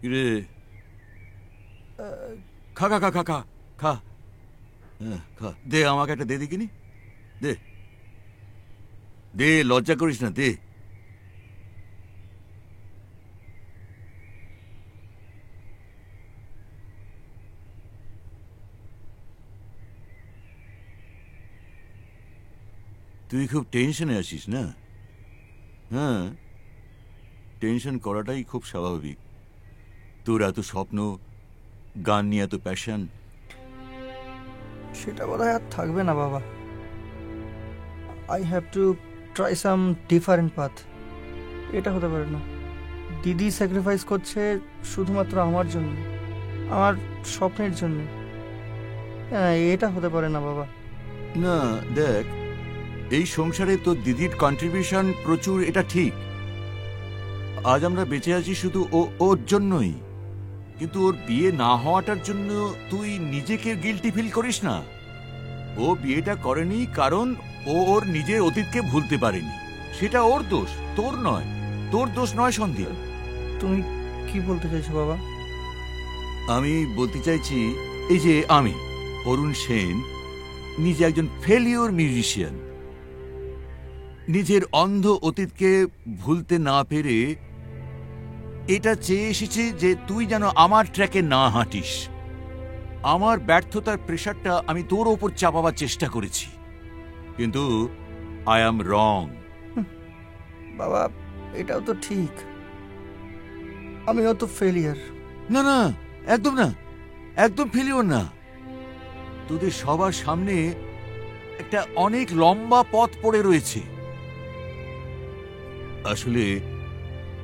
কিরে খা খা খা খা খা খা হ্যাঁ খা দে আমাকে একটা দে দেখিনি দে দে লজ্জা করিস না দে তুই খুব টেনশনে আছিস না? হ্যাঁ, টেনশন করাটাই খুব স্বাভাবিক। তোর এত স্বপ্ন, গান নিয়ে এত প্যাশন। সেটা বোধহয় আর থাকবে না বাবা। I have to try some different path. এটা হতে পারে না। দিদি স্যাক্রিফাইস করছে শুধুমাত্র আমার জন্য, আমার স্বপ্নের জন্য। এটা হতে পারে না বাবা। না দেখ, এই সংসারে তোর দিদির কন্ট্রিবিউশন প্রচুর, এটা ঠিক। আজ আমরা বেঁচে আছি শুধু ওর জন্যই। কিন্তু ওর বিয়ে না হওয়াটার জন্য তুই নিজেকে গিল্টি ফিল করিস না। ও বিয়েটা করেনি কারণ ও ওর নিজের অতীতকে ভুলতে পারেনি। সেটা ওর দোষ, তোর নয়। তোর দোষ নয় সন্দীপ। তুমি কি বলতে চাইছো বাবা? আমি বলতে চাইছি, এই যে আমি অরুণ সেন নিজে একজন ফেলিওর মিউজিশিয়ান, নিজের অন্ধ অতীতকে ভুলতে না পেরে এটা চেয়ে এসেছি যে তুই যেন আমার ট্র্যাকে না হাঁটিস। আমার ব্যর্থতার প্রেশারটা আমি তোর ওপর চাপাবার চেষ্টা করেছি, কিন্তু আই অ্যাম রং। বাবা এটাও তো ঠিক, আমিও তো ফেলিয়ার। না না, একদম না, একদম ফেলিওর না। তোদের সবার সামনে একটা অনেক লম্বা পথ পড়ে রয়েছে। আসলে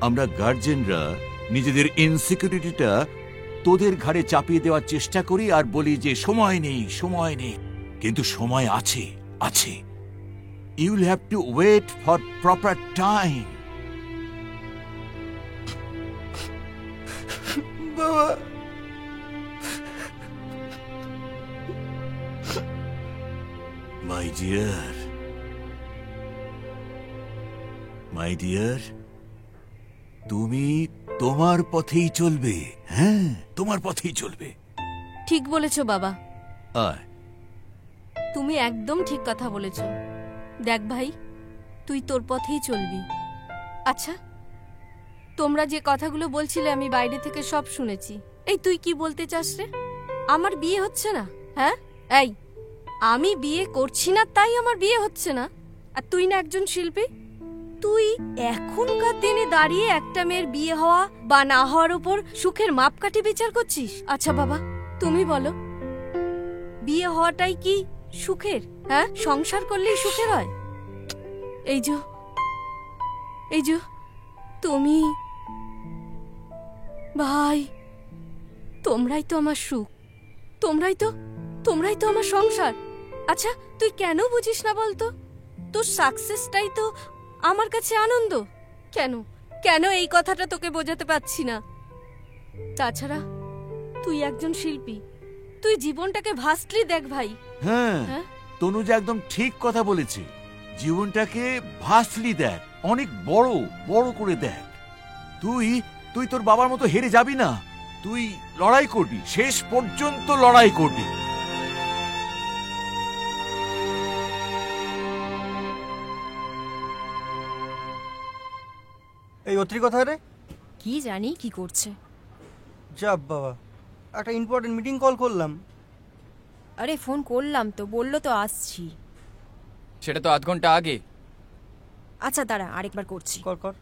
আমরা গার্জেনরা নিজেদের ইনসিকিউরিটিটা তোদের ঘাড়ে চাপিয়ে দেওয়ার চেষ্টা করি আর বলি যে সময় নেই, সময় নেই। কিন্তু সময় আছে, আছে। You will have to wait for proper time. বাবা মাই ডিয়ার, মাই ডিয়ার, তুমি তোমার পথেই চলবে। হ্যাঁ, তোমার পথেই চলবে। ঠিক বলেছো বাবা, আয়। তুমি একদম ঠিক কথা বলেছো। দেখ ভাই, তুই তোর পথেই চলবি। আচ্ছা, তোমরা যে কথাগুলো বলছিলে আমি বাইরে থেকে সব শুনেছি। এই তুই কি বলতে চাস রে? আমার বিয়ে হচ্ছে না? হ্যাঁ, এই আমি বিয়ে করছি না তাই আমার বিয়ে হচ্ছে না? আর তুই না একজন শিল্পী, তুই এখনকার দিনে দাঁড়িয়ে একটা মেয়ের বিয়ে হওয়া বা না হওয়ার উপর সুখের মাপকাঠি বিচার করছিস? আচ্ছা বাবা, তুমি বলো, বিয়ে হওয়াটাই কি সুখের? হ্যাঁ, সংসার করলেই সুখের হয়? এই যে তুমি ভাই, তোমরাই তো আমার সুখ, তোমরাই তো আমার সংসার। আচ্ছা, তুই কেন বুঝিস না বলতো? তোর সাকসেসটাই তো আমার কাছে আনন্দ। কেন এই কথাটা তোকে বোঝাতে পারছি না? তাছাড়া তুই একজন শিল্পী, তুই জীবনটাকে ভাস্টলি দেখ ভাই। হ্যাঁ, তনুজা একদম ঠিক কথা বলেছে। জীবনটাকে ভাস্টলি দেখ, অনেক বড় বড় করে দেখ। তুই তোর বাবার মতো হেরে যাবি না। তুই লড়াই করবি, শেষ পর্যন্ত লড়াই করবি। এই অত্রি কোথায় রে? কি জানি কি করছে। যাব বাবা, একটা ইম্পর্টেন্ট মিটিং কল করলাম। আরে ফোন করলাম তো, বললো তো আসছি। সেটা তো আধ ঘন্টা আগে। আচ্ছা দাঁড়া, আরেকবার করছি। কর।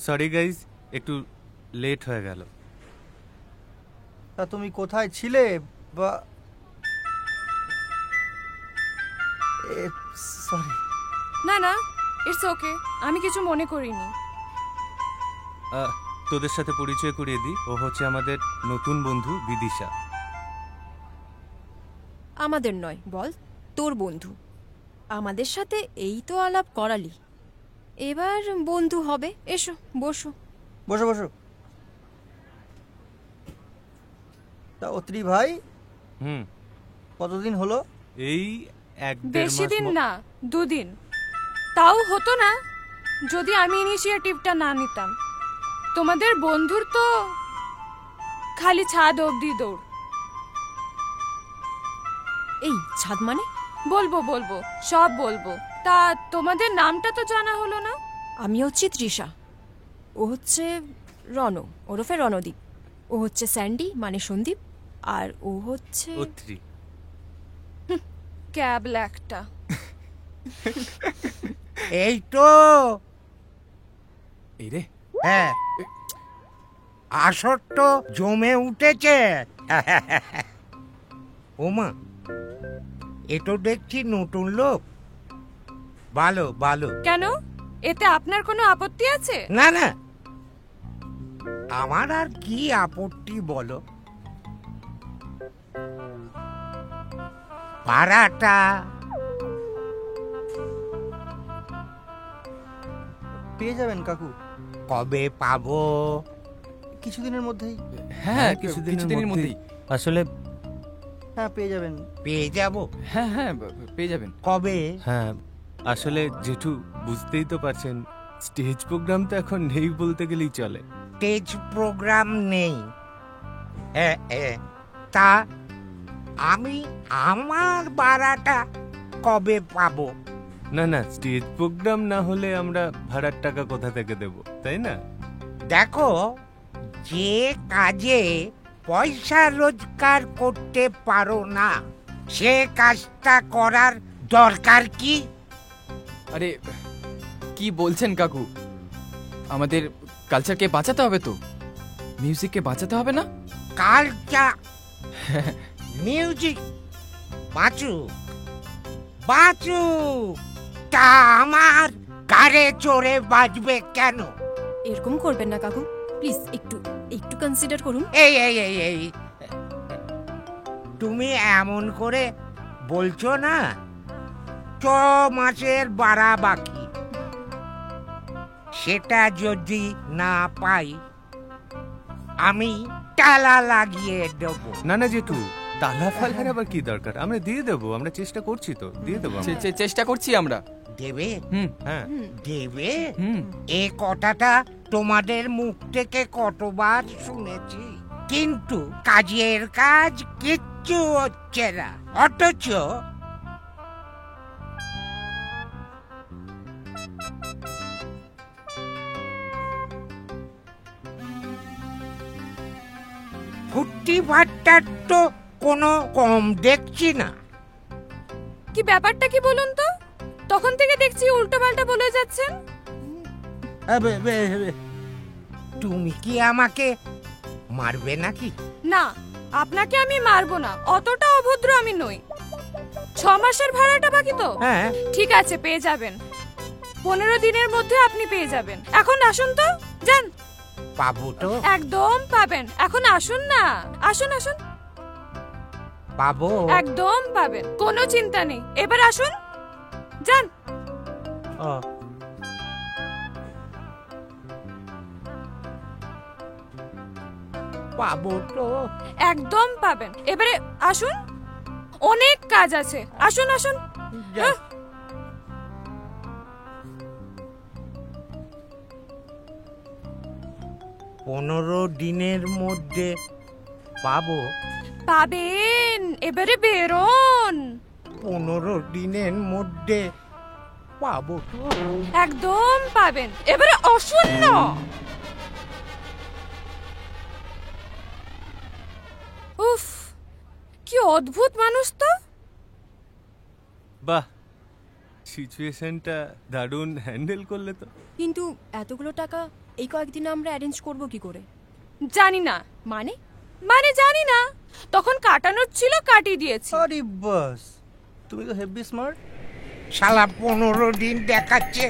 সরি গাইজ, একটু লেট হয়ে গেল। তা তুমি কোথায় ছিলে? বা সরি। না, ইটস ওকে, আমি কিছু মনে করিনি। তোদের সাথে পরিচয় করিয়ে দিই, ও হচ্ছে আমাদের নতুন বন্ধু বিদিশা। আমাদের নয়, বল তোর বন্ধু। আমাদের সাথে এই তো আলাপ করালি, এবার বন্ধু হবে। এসো বসো। বসো। তা অত্রি ভাই, কতদিন হলো? এই বেশি দিন না, 2 দিন। তাও হতো না যদি আমি ইনিশিয়েটিভটা না নিতাম। তোমাদের বন্ধুর তো খালি ছাদ অবধি দৌড়। এই ছাদ মানে? বলবো বলবো, সব বলবো। তা তোমাদের নামটা তো জানা হলো না। আমি হচ্ছি তৃষা, ও হচ্ছে রণ ওরফে রণদীপ, ও হচ্ছে স্যান্ডি মানে সন্দীপ, আর ও হচ্ছে ক্যাবলা একটা। এই তো এই রে, হ্যাঁ আসর তো জমে উঠেছে। ওমা, এ তো দেখছি নতুন লোক। ভালো ভালো। কেন, এতে আপনার কোনো আপত্তি আছে? না না, আমার আর কি আপত্তি বলো। ভাড়াটা পেয়ে যাবেন কাকু। কবে পাবো? কিছুদিনের মধ্যেই। হ্যাঁ কিছুদিনের মধ্যেই। আসলে হ্যাঁ পেয়ে যাবেন। পেয়ে যাব? হ্যাঁ হ্যাঁ পেয়ে যাবেন। কবে? হ্যাঁ আসলে জেঠু বুঝতেই তো পারছেন, স্টেজ প্রোগ্রাম তো এখন নেই বলতে গেলেই চলে। স্টেজ প্রোগ্রাম নেই? তা আমি আমার ভাড়াটা কবে পাবো? না না, স্টেজ প্রোগ্রাম না হলে আমরা ভাড়ার টাকা কোথা থেকে দেব, তাই না? দেখো, যে কাজে পয়সা রোজগার করতে পারো না সে কাজটা করার দরকার কি? আরে কি বলছেন কাকু, আমাদের কালচারকে বাঁচাতে হবে তো, মিউজিককে বাঁচাতে হবে না? কালচার মিউজিক বাঁচুক বাঁচুক, তা আমার গাড়ে চড়ে বাজবে কেন? এরকম করবেন না কাকু, প্লিজ একটু একটু কনসিডার করুন। এই এই এই এই তুমি এমন করে বলছো না, 6 মাসের ভাড়া বাকি, সেটা যদি না পাই আমি তালা লাগিয়ে দেবো। না না জেঠু, তালা ফালার আবার কি দরকার, আমরা দিয়ে দেবো, আমরা চেষ্টা করছি তো, দিয়ে দেবো। চেষ্টা করছি আমরা। দেবে? হ্যাঁ দেবে? এই কথাটা তোমাদের মুখ থেকে কতবার শুনেছি, কিন্তু কাজের কাজ কিচ্ছু হচ্ছে না। অথচ ফুটি ভাট্টার তো কোনো কম দেখছি না। কি ব্যাপারটা কি বলুন তো? তখন থেকে দেখছি উল্টো পাল্টা বলে যাচ্ছেন। তুমি কি আমাকে মারবে নাকি? না, আপনাকে আমি মারবো না, অতটা অভদ্র আমি নই। 6 মাসের ভাড়াটা বাকি তো? হ্যাঁ ঠিক আছে, পেয়ে যাবেন। 15 দিনের মধ্যে আপনি পেয়ে যাবেন। এখন আসুন তো, যান। পাবো তো? একদম পাবেন, এখন আসুন না, আসুন আসুন। পাবো? একদম পাবেন, কোনো চিন্তা নেই। এবার আসুন, যান। পাবো তো? একদম পাবেন, এবারে আসুন, অনেক কাজ আছে। আসুন আসুন। 15 দিনের মধ্যে পাবো? পাবেন, এবারে বেরোন। 15 দিনের মধ্যে পাবো তো? একদম পাবেন, এবারে আসুন না। উফ, কি অদ্ভুত মানুষ তো। বাহ, সিচুয়েশনটা দারুণ হ্যান্ডেল করলে তো। কিন্তু এতগুলো টাকা এই কয়েকদিনে আমরা অ্যারেঞ্জ করব কি করে? জানি না। মানে? মানে জানি না, তখন কাটানোর ছিল কাটিয়ে দিয়েছি। আরে বাস, তুমি তো হেভি স্মার্ট। শালা 15 দিন দেখাচ্ছে,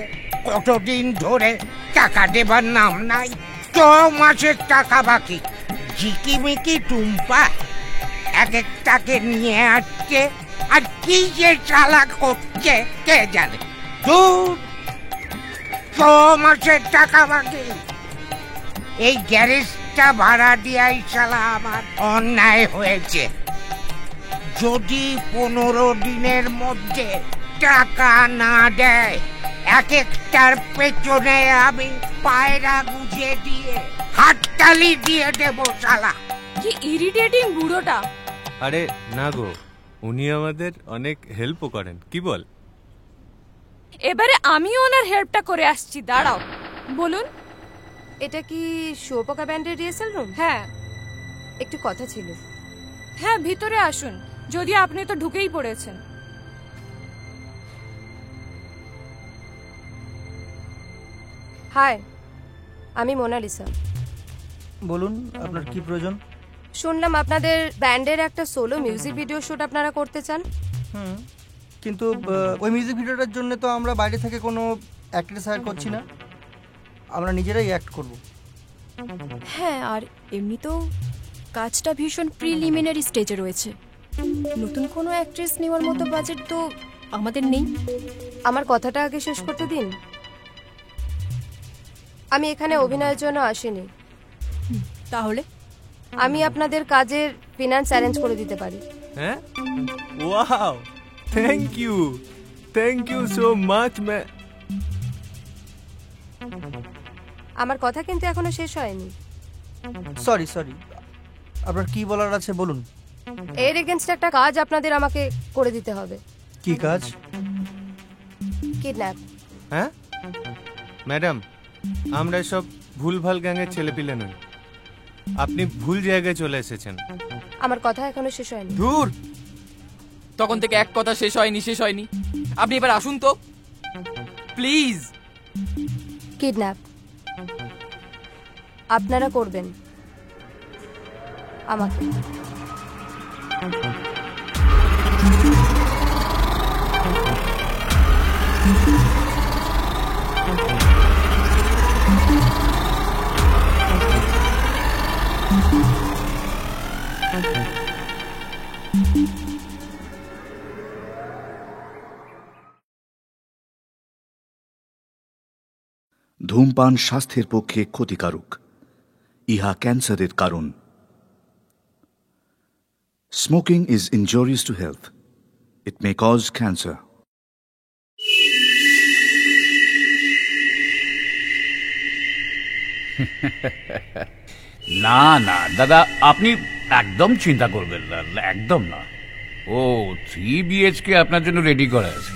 কতদিন ধরে টাকা দেবার নাম নাই। 6 মাসের টাকা বাকি। ঝিকিমিকি টুম্পা এক একটাকে নিয়ে আসছে, আর কি যে চালা করছে কে জানে। 6 মাসের টাকা বাকি। এই গ্যারেজটা ভাড়া দিয়াই শালা আমার অন্যায় হয়েছে। যদি 15 দিনের মধ্যে টাকা না দেয় এক একটার পেছনে আমি পায়রা গুজে দিয়ে হাততালি দিয়ে দেব শালা। কি ইরিটেটিং বুড়োটা। আরে না গো, উনি আমাদের অনেক হেল্পও করেন, কি বল? এবারে আমিও ওনার হেল্পটা করে আসছি, দাঁড়াও। বলুন। এটা কি শুয়োপোকা ব্যান্ডের রিহার্সাল রুম? হ্যাঁ। একটু কথা ছিল। হ্যাঁ, ভিতরে আসুন, যদিও আপনি তো ঢুকেই পড়েছেন। হাই, আমি মোনালিসা। বলুন, আপনার কি প্রয়োজন? শুনলাম আপনাদের ব্যান্ডের একটা সোলো মিউজিক ভিডিও শুট আপনারা করতে চান। কিন্তু ওই মিউজিক ভিডিওটার জন্য তো আমরা বাইরে থেকে কোনো অ্যাক্ট্রেস হায়ার করছি না, আমরা নিজেরাই অ্যাক্ট করব। হ্যাঁ, আর এমনি তো কাজটা ভীষণ প্রিলিমিনারি স্টেজে রয়েছে। নতুন কোনো অ্যাক্ট্রেস নেওয়ার মতো বাজেট তো আমাদের নেই। আমার কথাটা আগে শেষ করতে দিন। আমি এখানে অভিনয়ের জন্য আসিনি। তাহলে আমি আপনাদের কাজের ফিনান্স অ্যারেঞ্জ করে দিতে পারি। হ্যাঁ, wow, thank you so much. আমার কথা কিন্তু এখনো শেষ হয়নি। সরি, আপনার কি বলার আছে বলুন। এর এগেইনস্ট একটা কাজ আপনাদের আমাকে করে দিতে হবে। কি কাজ? কিডন্যাপ। হ্যাঁ ম্যাডাম, আমরা সব ভুলভাল গ্যাংয়ের ছেলেপিলে নই, আপনি ভুল জায়গায় চলে এসেছেন। আমার কথা এখনো শেষ হয়নি। দূর, তখন থেকে এক কথা শেষ হয়নি। আপনি এবার আসুন তো প্লিজ। কিডন্যাপ আপনারা করবেন আমাকে। ধূমপান স্বাস্থ্যের পক্ষে ক্ষতিকারক, ইহা ক্যান্সারের কারণ। Smoking is injurious to health, it may cause cancer. না না দাদা, আপনি একদম চিন্তা করবেন না, একদম না। ও 3 BHK আপনার জন্য রেডি করা আছে।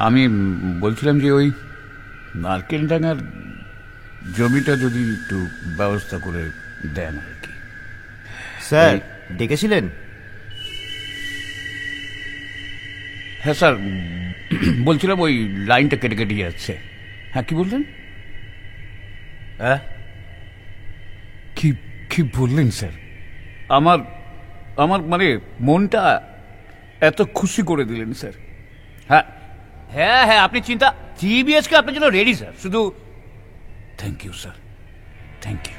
আমি বলছিলাম যে ওই মার্কেটডাঙ্গার জমিটা যদি একটু ব্যবস্থা করে দেন আর কি। স্যার ডেকেছিলেন? হ্যাঁ স্যার, বলছিলাম ওই লাইনটা কেটে কেটে যাচ্ছে। হ্যাঁ, কি বললেন? হ্যাঁ, কি বললেন স্যার? আমার মানে মনটা এত খুশি করে দিলেন স্যার। হ্যাঁ হ্যাঁ হ্যাঁ, আপনি চিন্তা 3 BHK আপনার জন্য রেডি স্যার। শুধু thank you sir, thank you.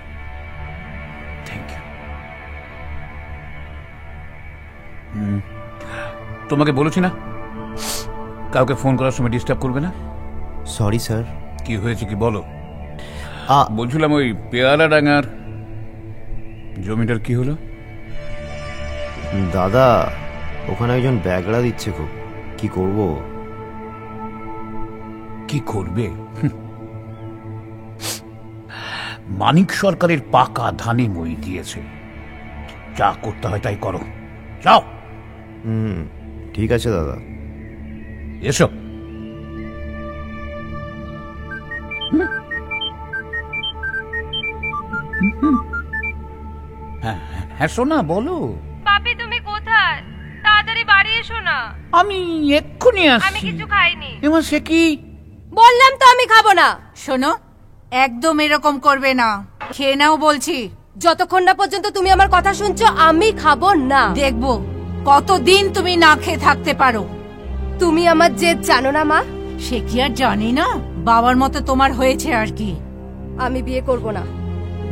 তোমাকে বলেছি না কাউকে ফোন করার সময় ডিস্টার্ব করবে না। Sorry sir. কি হয়েছে কি বলো? বলছিলাম ওই পেয়ারা ডাঙ্গার জমিটার কি হলো? দাদা, ওখানে একজন ব্যাগড়া দিচ্ছে খুব, কি করব? কি করবে? মানিক সরকারের পাকা ধানে মই দিয়েছে, যা করতে হয় তাই করো, যাও। ঠিক আছে দাদা। এসো। হ্যাঁ সোনা, বলো। পাপি, তুমি কোথায়? তাড়াতাড়ি বাড়ি এসো না। আমি এক্ষুনি আসছি। আমি কিছু খাইনি। এমন সে কি? বললাম তো আমি খাবো না। শোনো, একদম এরকম করবে না, খেয়ে নাও বলছি। যতক্ষণ না পর্যন্ত তুমি আমার কথা শুনছো আমি খাবো না। দেখবো কতদিন তুমি না খেয়ে থাকতে পারো। তুমি আমার জেদ জানো না মা? সে কি আর জানি না, বাবার মতো তোমার হয়েছে আর কি। আমি বিয়ে করব না।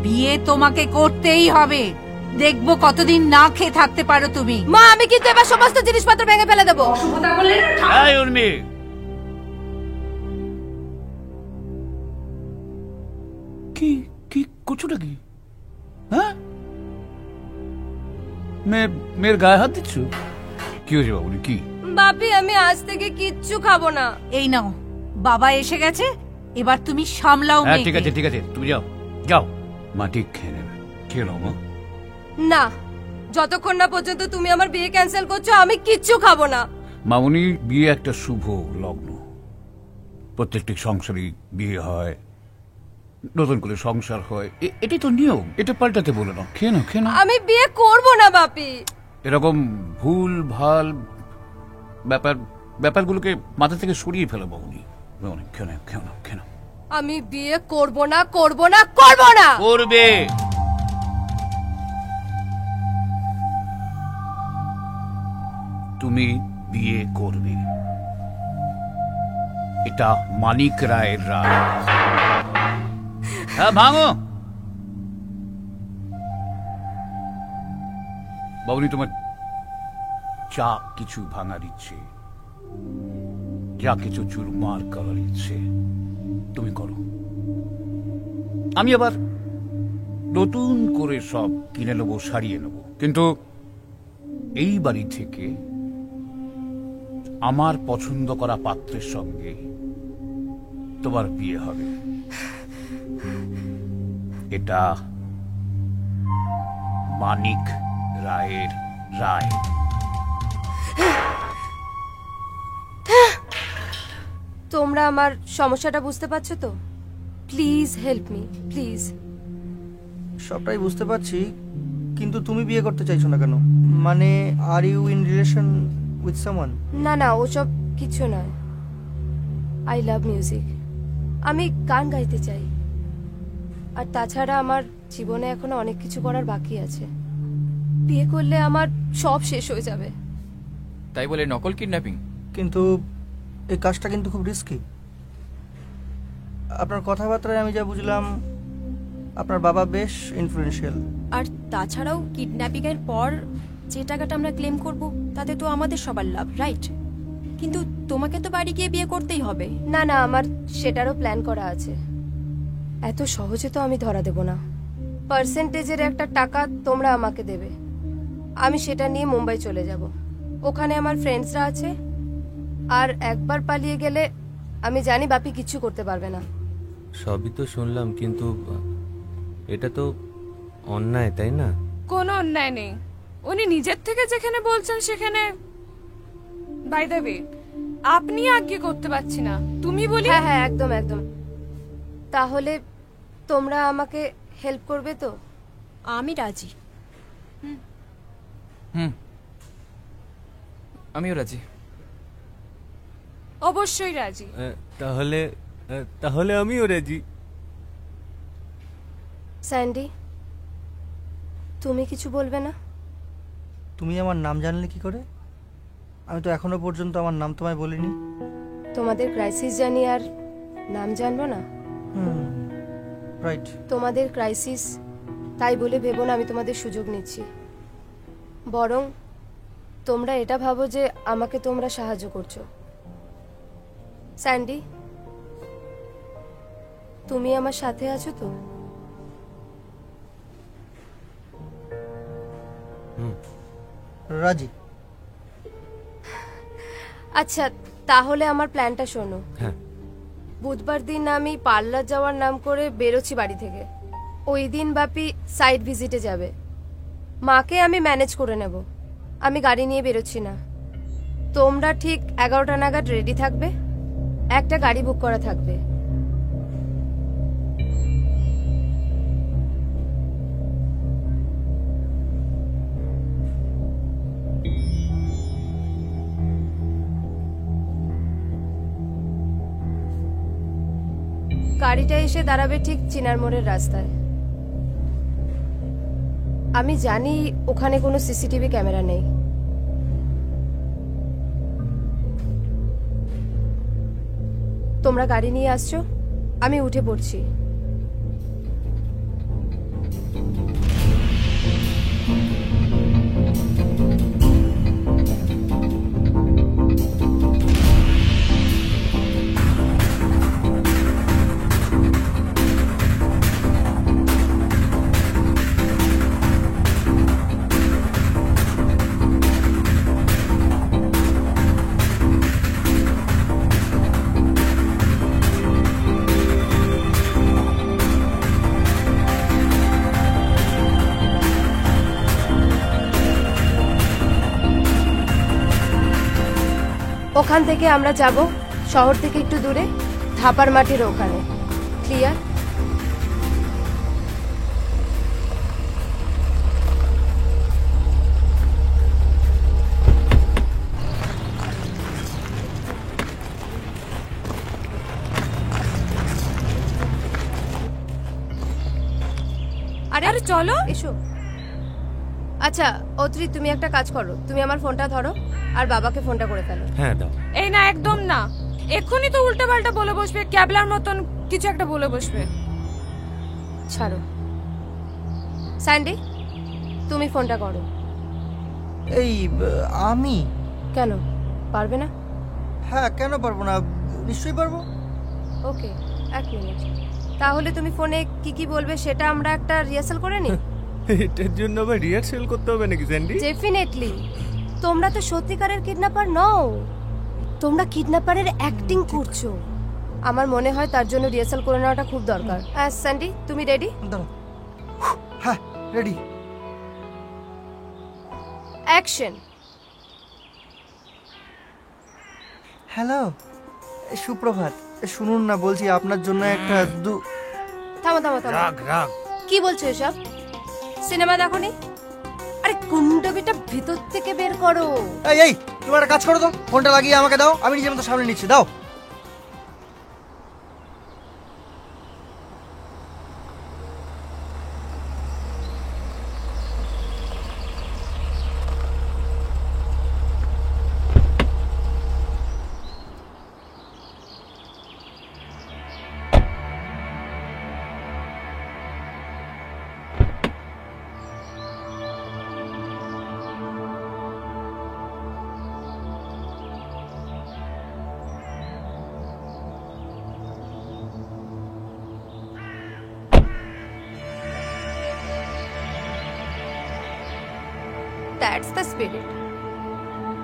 বিয়ে তোমাকে করতেই হবে, দেখবো কতদিন না খেয়ে থাকতে পারো তুমি। মা, আমি কিন্তু এবার সমস্ত জিনিসপত্র ভেঙে ফেলে দেবো। কি করছোটা কি? হ্যাঁ, মেয়ের গায়ে হাত দিচ্ছ? কি হয়েছে বাবুনি? কি বাপি আমি আজ থেকে কিচ্ছু খাবো না। এই নাও, বাবা এসে গেছে, এবার তুমি সামলাও হ্যাঁ মেয়েকে। ঠিক আছে ঠিক আছে, তুমি যাও যাও, মা ঠিক খেয়ে নেবে। খেয়ে নাও মা। না, যতক্ষণ না পর্যন্ত তুমি আমার বিয়ে ক্যান্সেল করছো আমি কিচ্ছু খাবো না। মামুনি, বিয়ে একটা শুভ লগ্ন, প্রত্যেকটি সংসারই বিয়ে হয়, নতুন করে সংসার হয়, এটাই তো নিয়ম, এটা পাল্টাতে বলে নাও। খেয়ে নাও খেয়ে নাও। আমি বিয়ে করব না বাপি। এরকম ভুল ভাল ব্যাপারগুলোকে মাথা থেকে সরিয়ে ফেলো মামুনি। খেয়ে নাও খেয়ে নাও খেয়ে নাও। আমি বিয়ে করব না করব না করব না। করবে। তুমি বিয়ে করবে, এটা মানিক রায়ের রায়। হ্যাঁ ভাঙো বাবুনি, তোমার যা কিছু ভাঙার ইচ্ছে, যা কিছু চুরমার করার ইচ্ছে তুমি করো। আমি আবার নতুন করে সব কিনে নেবো, সারিয়ে নেবো, কিন্তু এই বাড়ি থেকে আমার পছন্দ করা পাত্রের সঙ্গে তোমার বিয়ে হবে। এটা মানিক রায়ের রায়। তোমরা আমার সমস্যাটা বুঝতে পারছো তো? Please help me please. সবটাই বুঝতে পারছি, কিন্তু তুমি বিয়ে করতে চাইছো না কেন? মানে are you in relation with someone? না না, ওসব কিছু নয়। আই লাভ মিউজিক, আমি গান গাইতে চাই। আর তাছাড়া আমার জীবনে এখনো অনেক কিছু করার বাকি আছে। বিয়ে করলে আমার সব শেষ হয়ে যাবে। তাই বলে নকল কিডন্যাপিং? কিন্তু এই কাজটা কিন্তু খুব রিস্কি। আপনার কথাবার্তায় আমি যা বুঝলাম, আপনার বাবা বেশ ইনফ্লুয়েন্সিয়াল। আর তাছাড়াও কিডন্যাপিং এর পর যে টাকাটা আমরা ক্লেম করব তাতে তো আমাদের সবার লাভ, রাইট? কিন্তু তোমাকে তো বাড়ি গিয়ে বিয়ে করতেই হবে। না না, আমার সেটারও প্ল্যান করা আছে। এত সহজে তো আমি ধরা দেব না। পার্সেন্টেজের একটা টাকা তোমরা আমাকে দেবে, আমি সেটা নিয়ে মুম্বাই চলে যাব। ওখানে আমার ফ্রেন্ডসরা আছে, আর একবার পালিয়ে গেলে আমি জানি বাপি কিচ্ছু করতে পারবে না। সবই তো শুনলাম, কিন্তু এটা তো অন্যায়, তাই না? কোনো অন্যায় নেই, উনি নিজের থেকে যেখানে বলছেন সেখানে। বাই দ্য ওয়ে, আপনি আজ্ঞে করতে পারছি না, তুমি বলি। হ্যাঁ হ্যাঁ, একদম একদম। তাহলে তোমরা আমাকে হেল্প করবে তো? আমি রাজি। আমিও রাজি। অবশ্যই রাজি। তাহলে তাহলে আমিও রাজি। স্যান্ডি, তুমি কিছু বলবে না? তুমি আমার নাম জানলে কি করে? আমি তো এখনো পর্যন্ত আমার নাম তোমায় বলিনি। তোমাদের ক্রাইসিস জানি আর নাম জানবো না? রাইট। তোমাদের ক্রাইসিস, তাই বলে ভেবো না আমি তোমাদের সুযোগ নিচ্ছি। বরং তোমরা এটা ভাবো যে আমাকে তোমরা সাহায্য করছো। স্যান্ডি, তুমি আমার সাথে আছো তো? রাজি। আচ্ছা, তাহলে আমার প্ল্যানটা শোনো। হ্যাঁ। বুধবার দিন আমি পার্লার যাওয়ার নাম করে বেরোচ্ছি বাড়ি থেকে। ওই দিন বাপি সাইট ভিজিটে যাবে। মাকে আমি ম্যানেজ করে নেব, আমি গাড়ি নিয়ে বেরোচ্ছি না। তোমরা ঠিক 11টা নাগাদ রেডি থাকবে, একটা গাড়ি বুক করা থাকবে। গাড়িটা এসে দাঁড়াবে ঠিক চিনার মোড়ের রাস্তায়। আমি জানি ওখানে কোনো সিসিটিভি ক্যামেরা নেই। তোমরা গাড়ি নিয়ে আসছো, আমি উঠে পড়ছি। ওখান থেকে আমরা যাব শহর থেকে একটু দূরে, ধাপার মাটির ওখানে। ক্লিয়ার? আরে আরে চলো, এসো। আচ্ছা অত্রি, তুমি একটা কাজ করো, তুমি আমার ফোনটা ধরো আর বাবাকে ফোনটা করে ফেলো। হ্যাঁ দাও। এই না, একদম না, এক্ষুনি তো উল্টা পাল্টা বলে বসবে, ক্যাবলার মতন কিছু একটা বলে বসবে। ছাড়ো। স্যান্ডি, তুমি ফোনটা করো। এই আমি কেন পারবে না? হ্যাঁ, কেন পারবো না, নিশ্চয়ই পারবো। ওকে, 1 মিনিট। তাহলে তুমি ফোনে কি কি বলবে সেটা আমরা একটা রিহার্সাল করে নিই। এটার জন্য আবার রিহার্সাল করতে হবে নাকি স্যান্ডি? ডেফিনেটলি। তোমরা তো সত্যিকারের কিডন্যাপার নও, তোমরা কিডন্যাপারের অ্যাক্টিং করছো। আমার মনে হয় তার জন্য রিহার্সাল করে নেওয়াটা খুব দরকার। হ্যাঁ স্যান্ডি, তুমি রেডি? হ্যাঁ রেডি। অ্যাকশন। হ্যালো, সুপ্রভাত। শুনুন না, বলছি আপনার জন্য একটা থামো থামো থামো। রাগ রাগ। কি বলছো এসব? সিনেমা দেখোনি? আরে কুণ্ডবিটা ভিতর থেকে বের করো। এই এই, তুমি একটা কাজ করো তো, ফোনটা লাগিয়ে আমাকে দাও, আমি নিজের মতো সামনে নিচ্ছি, দাও। That's the spirit.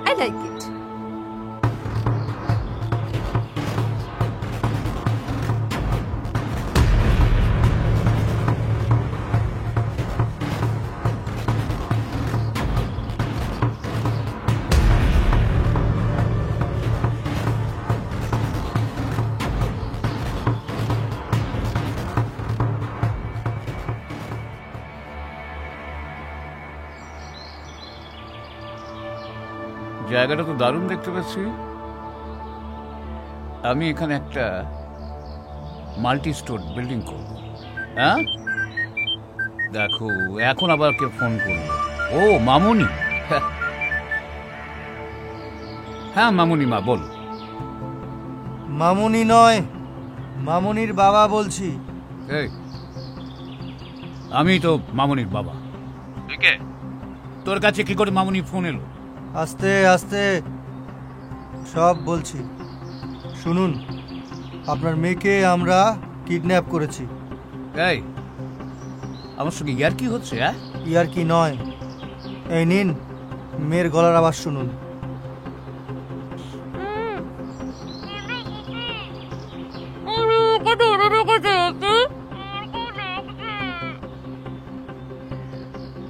I like it. জায়গাটা তো দারুণ দেখতে পাচ্ছি। আমি এখানে একটা মাল্টি স্টোর বিল্ডিং করব। হ্যাঁ দেখো, এখন আবার কে ফোন করলো? ও মামুনি। হ্যাঁ মামুনি মা, বল। মামুনি নয়, মামুনির বাবা বলছি। এই, আমি তো মামুনির বাবা। তুই কে? তোর কাছে কি করে মামুনি ফোন এলো? আস্তে আস্তে সব বলছি, শুনুন। আপনার মেয়েকে আমরা কিডন্যাপ করেছি। এই, আমার সঙ্গে ইয়ার কি হচ্ছে? ইয়ার কি নয়, এই নিন মেয়ের গলার আওয়াজ শুনুন।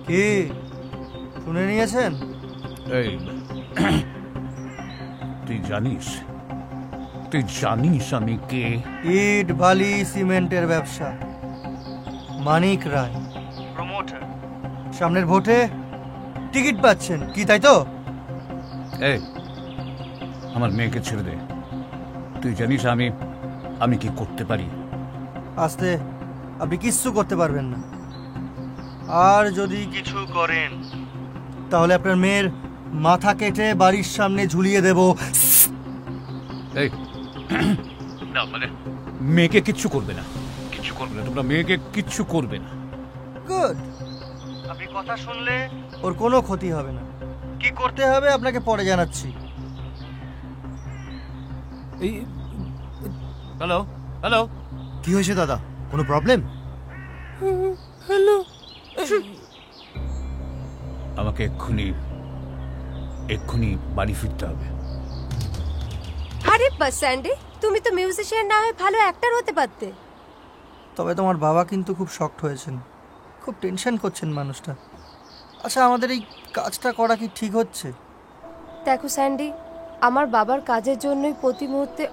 কি শুনে নিয়েছেন? এই, তুই জানিস আমি কে? ইট বালি সিমেন্টের ব্যবসা, মানিক রায়, প্রমোটার। সামনের ভোটে টিকিট পাচ্ছেন কি, তাই তো? এই, আমার মেয়েকে ছেড়ে দে। তুই জানিস আমি কি করতে পারি? আস্তে, আপনি কিচ্ছু করতে পারবেন না। আর যদি কিছু করেন তাহলে আপনার মেয়ের মাথা কেটে বাড়ির সামনে ঝুলিয়ে দেব। এই না, মানে মেয়েকে কিচ্ছু করবে না, কিচ্ছু করবে না, তোমরা মেয়েকে কিচ্ছু করবে না। গুড, আপনি কথা শুনলে ওর কোনো ক্ষতি হবে না। কি করতে হবে আপনাকে পরে জানাচ্ছি। এই, হ্যালো হ্যালো, কি হয়েছে দাদা, কোনো প্রবলেম? হ্যালো, আমাকে এক্ষুনি বাড়ি ফিরতে হবে। আরে বাস স্যান্ডি, তুমি তো মিউজিশিয়ান না হয়ে ভালো অ্যাক্টর হতে পারতে। তবে তোমার বাবা কিন্তু খুব শকড হয়েছেন, খুব টেনশন করছেন মানুষটা। আচ্ছা, আমাদের এই কাজটা করা কি ঠিক হচ্ছে? দেখো স্যান্ডি, আমার বাবার কাজের জন্যই প্রতি মুহূর্তে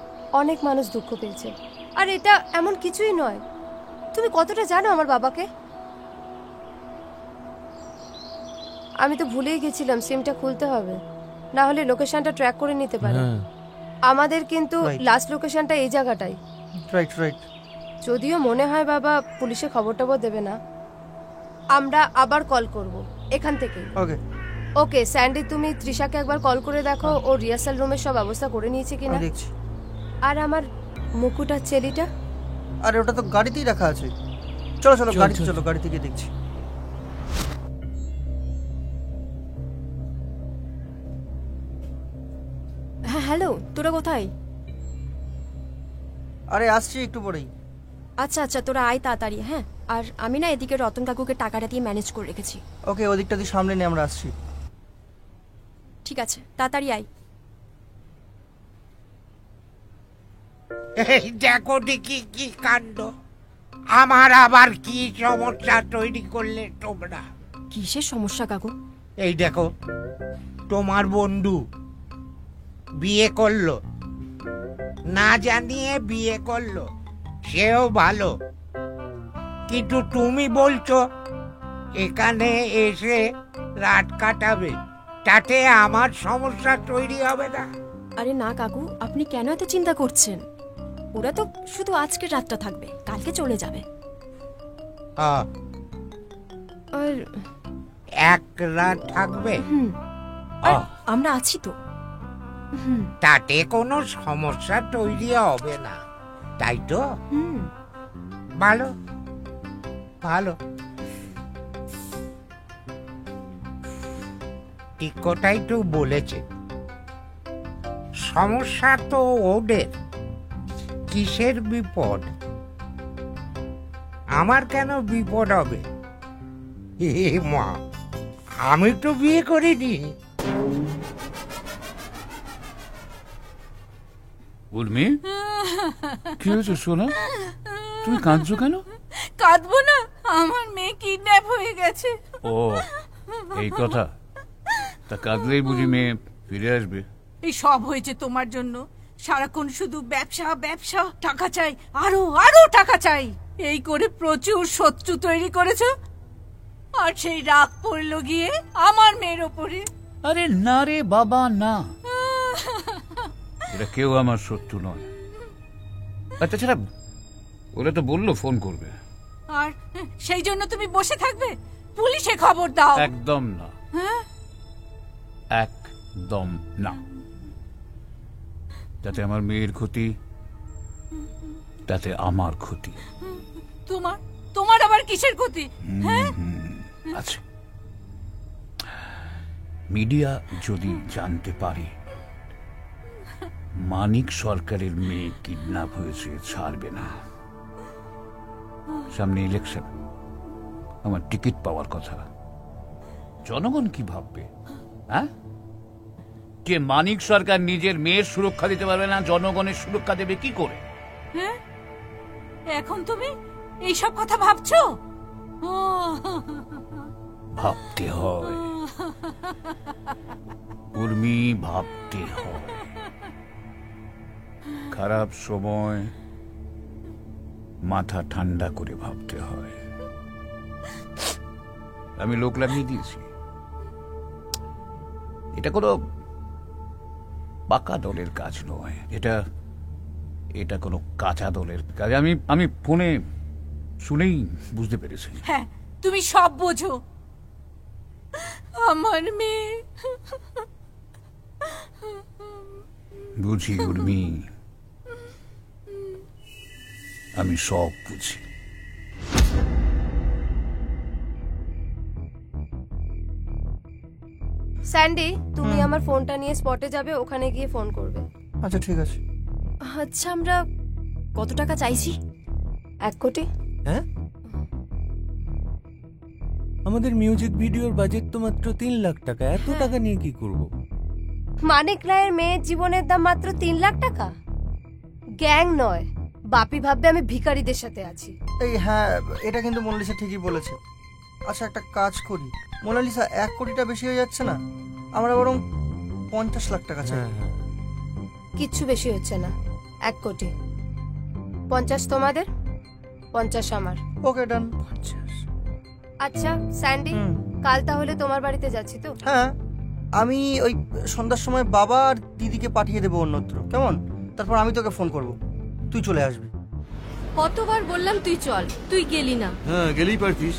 অনেক মানুষ দুঃখ পেয়েছে। আর এটা এমন কিছুই নয়। তুমি কতটা জানো আমার বাবাকে? আমি তো ভুলেই গেছিলাম সিমটা খুলতে হবে, না হলে লোকেশনটা ট্র্যাক করে নিতে পারে। আমাদের কিন্তু লাস্ট লোকেশনটা এই জায়গাটাই। Right right. যদিও মনে হয় বাবা পুলিশে খবর টবর দেবে না, আমরা আবার কল করব এখান থেকে। ওকে ওকে স্যান্ডি, তুমি তৃষাকে একবার কল করে দেখো ও রিহার্সাল রুমের সব ব্যবস্থা করে নিয়েছে কিনা। দেখছি। আর আমার মুকুট আর চেলিটা? আরে ওটা তো গাড়িতেই রাখা আছে। চলো চলো গাড়িতে চলো, গাড়ি থেকে দেখছি। হ্যাঁ হ্যালো, তোরা কোথায়? আরে আসছি একটু পরেই। আচ্ছা আচ্ছা, তোরা আয় তাড়াতাড়ি। হ্যাঁ, আর আমি না এদিকে রতন কাকুকে টাকাটা দিয়ে ম্যানেজ করে রেখেছি। ওকে, ওদিকটা দিয়ে সামনে নিয়ে আমরা আসছি। ঠিক আছে, তাড়াতাড়ি আয়। এই দেখো দেখি কি কাণ্ড, আমার আবার কি সমস্যা তৈরি করলে তোমরা। কিসের সমস্যা কাকু? এই দেখো, তোমার বন্ধু বিয়ে করলো, না জানিয়ে বিয়ে করলো, সেও ভালো, কিন্তু তুমি বলছো এখানে এসে রাত কাটাবে, তাতে আমার সমস্যা তৈরি হবে না? আরে না কাকু, আপনি কেন এত চিন্তা করছেন? ওরা তো শুধু আজকের রাতটা থাকবে, কালকে চলে যাবে। আর এক রাত থাকবে? আমরা আছি তো। তাতে কোনো সমস্যা তৈরি হবে না, তাই তো? ভালো ভালো, ঠিক কথাই তো বলেছে। সমস্যা তো ওদের, কিসের বিপদ? আমার কেন বিপদ হবে? হে মা, আমি তো বিয়ে করিনি। উর্মি, কি হয়েছে সোনা? তুমি কাঁদছো কেন? কাঁদবো না, আমার মেয়ে কিডন্যাপ হয়ে গেছে। ও এই কথা, তা কাঁদলেই বুঝি মেয়ে ফিরে আসবে? এই সব হয়েছে তোমার জন্য। সারাক্ষণ শুধু ব্যবসা ব্যবসা, টাকা চাই, আরো আরো টাকা চাই, এই করে প্রচুর শত্রু তৈরি করেছো। আর সেই রাগ পড়লো গিয়ে আমার মেয়ের ওপরে। আরে না রে বাবা না, এটা কেউ আমার শত্রু নয়। আচ্ছা ছাড়া, ওরা তো বললো ফোন করবে। আর সেই জন্য তুমি বসে থাকবে? পুলিশে খবর দাও। একদম না, একদম না। তাতে আমার মেয়ের ক্ষতি, তাতে আমার ক্ষতি। তোমার তোমার আবার কিসের ক্ষতি? আচ্ছা, মিডিয়া যদি জানতে পারে মানিক সরকারের মেয়ে কিডন্যাপ হয়েছে, ছাড়বে না। সামনে ইলেকশন, আমার টিকিট পাওয়ার কথা। জনগণ কি ভাববে? হ্যাঁ, যে মানিক সরকার নিজের মেয়ের সুরক্ষা দিতে পারবে না, জনগণের সুরক্ষা দেবে কি করে? হ্যাঁ, এখন তুমি এইসব কথা ভাবছো? ভাবতে হয় উর্মি, ভাবতে হয়। খারাপ সময় মাথা ঠান্ডা করে ভাবতে হয়। আমি লোক লাগিয়ে দিয়েছি, এটা কোনো পাকা দলের কাজ নয়, এটা কোনো কাঁচা দলের কাজ। আমি ফোনে শুনেই বুঝতে পেরেছি। হ্যাঁ, তুমি সব বোঝো। আমার মেয়ে। বুঝি উর্মি, আমি সব বুঝি। স্যান্ডি, তুমি আমার ফোনটা নিয়ে স্পটে যাবে, ওখানে গিয়ে ফোন করবে। আচ্ছা ঠিক আছে। আচ্ছা, আমরা কত টাকা চাইছি? 1 কোটি। হ্যাঁ, আমাদের মিউজিক ভিডিওর বাজেট তো মাত্র 3 লাখ টাকা। এত টাকা নিয়ে কি করব? মানিক রায়ের মেয়ের জীবনের দাম মাত্র 3 লাখ টাকা? গ্যাং নয়, বাপি ভাববে আমি ভিখারিদের সাথে আছি। এই হ্যাঁ, এটা কিন্তু মোনালিসা ঠিকই বলেছে। আচ্ছা একটা কাজ করি মোনালিসা, 1 কোটিটা বেশি হয়ে যাচ্ছে না? আমরা বরং 50 লাখ টাকা চাই। কিচ্ছু বেশি হচ্ছে না, 1 কোটি। 50 তোমাদের, 50 আমার। ওকে ডান। আচ্ছা স্যান্ডি, কাল তাহলে তোমার বাড়িতে যাচ্ছি তো? হ্যাঁ, আমি ওই সন্ধ্যার সময় বাবা আর দিদিকে পাঠিয়ে দেবো অন্যত্র, কেমন? তারপর আমি তোকে ফোন করব, তুই চলে আসবি। কতবার বললাম তুই চল, তুই গেলি না। হ্যাঁ, গেলেই পারতিস।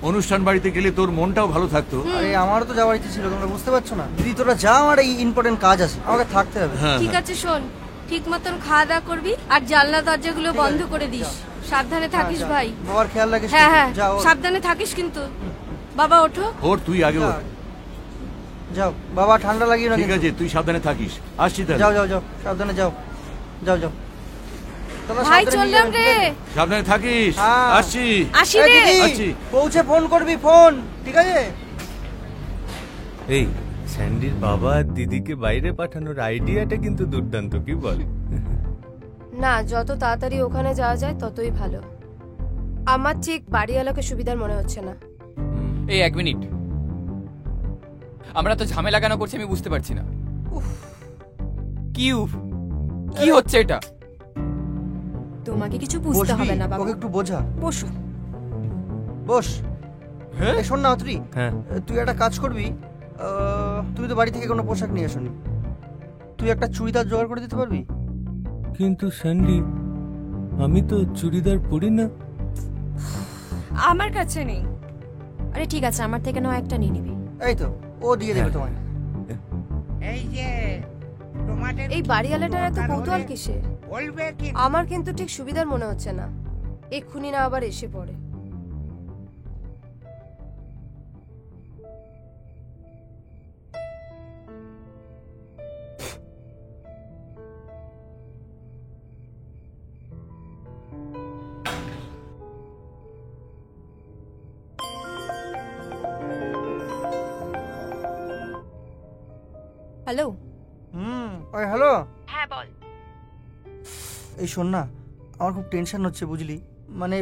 অনুষ্ঠান বাড়িতে গেলে তোর মনটাও ভালো থাকতো। আরে আমারও তো যাওয়ার ইচ্ছে ছিল, তোমরা বুঝতে পারছো না? দিদি তোরা যা, আমার এই ইম্পর্টেন্ট কাজ আছে, আমাকে থাকতে হবে। ঠিক আছে শোন, ঠিক মতন খাওয়া দাওয়া করবি আর জানলা দরজাগুলো বন্ধ করে দিস। সাবধানে থাকিস ভাই। বাবার খেয়াল রাখিস। হ্যাঁ হ্যাঁ, সাবধানে থাকিস কিন্তু। বাবা ওঠো। ওর তুই আগে ওঠ। যাও বাবা, ঠান্ডা লাগিও না। ঠিক আছে, তুই সাবধানে থাকিস। আসছি তাহলে। যাও যাও যাও, সাবধানে যাও। যাও যাও ভাই, চললাম রে। সাবধানে থাকিস। আসছি। আসি রে। আসছি। পৌঁছে ফোন করবি, ফোন। ঠিক আছে। এই স্যান্ডির বাবা আর দিদিকে বাইরে পাঠানোর আইডিয়াটা কিন্তু দুর্দান্ত, কি বল? না, যত তাড়াতাড়ি ওখানে যাওয়া যায় ততই ভালো। আমার ঠিক বাড়িওয়ালাকে সুবিধার মনে হচ্ছে না। এই 1 মিনিট, আমরা তো ঝামেলা কেন করছি আমি বুঝতে পারছি না। কি হচ্ছে এটা? তোমাকে কিছু বুঝতে হবে না বাবা, ওকে একটু বোঝা। বসো। বস। হ্যাঁ শোন না অত্রি, হ্যাঁ তুই একটা কাজ করবি, তুই তো বাড়ি থেকে কোনো পোশাক নিয়ে আসনি, তুই একটা চুড়িদার জোগাড় করে দিতে পারবি? কিন্তু স্যান্ডি, আমি তো চুড়িদার পরি না। আমার কাছে নেই। আরে ঠিক আছে, আমার থেকে নাও একটা নিয়ে নিবি। এই তো ও দিয়ে দেবে তোমায়। এই যে তোমাদের এই বাড়িওয়ালাটার এত কৌতূহল কিসে? বলবে কি? আমার কিন্তু ঠিক সুবিধার মনে হচ্ছে না, এক্ষুনি না আবার এসে পড়ে। হ্যালো। ওই হ্যালো। হ্যাঁ বল। এই শোন না, আমার খুব টেনশন হচ্ছে বুঝলি, মানে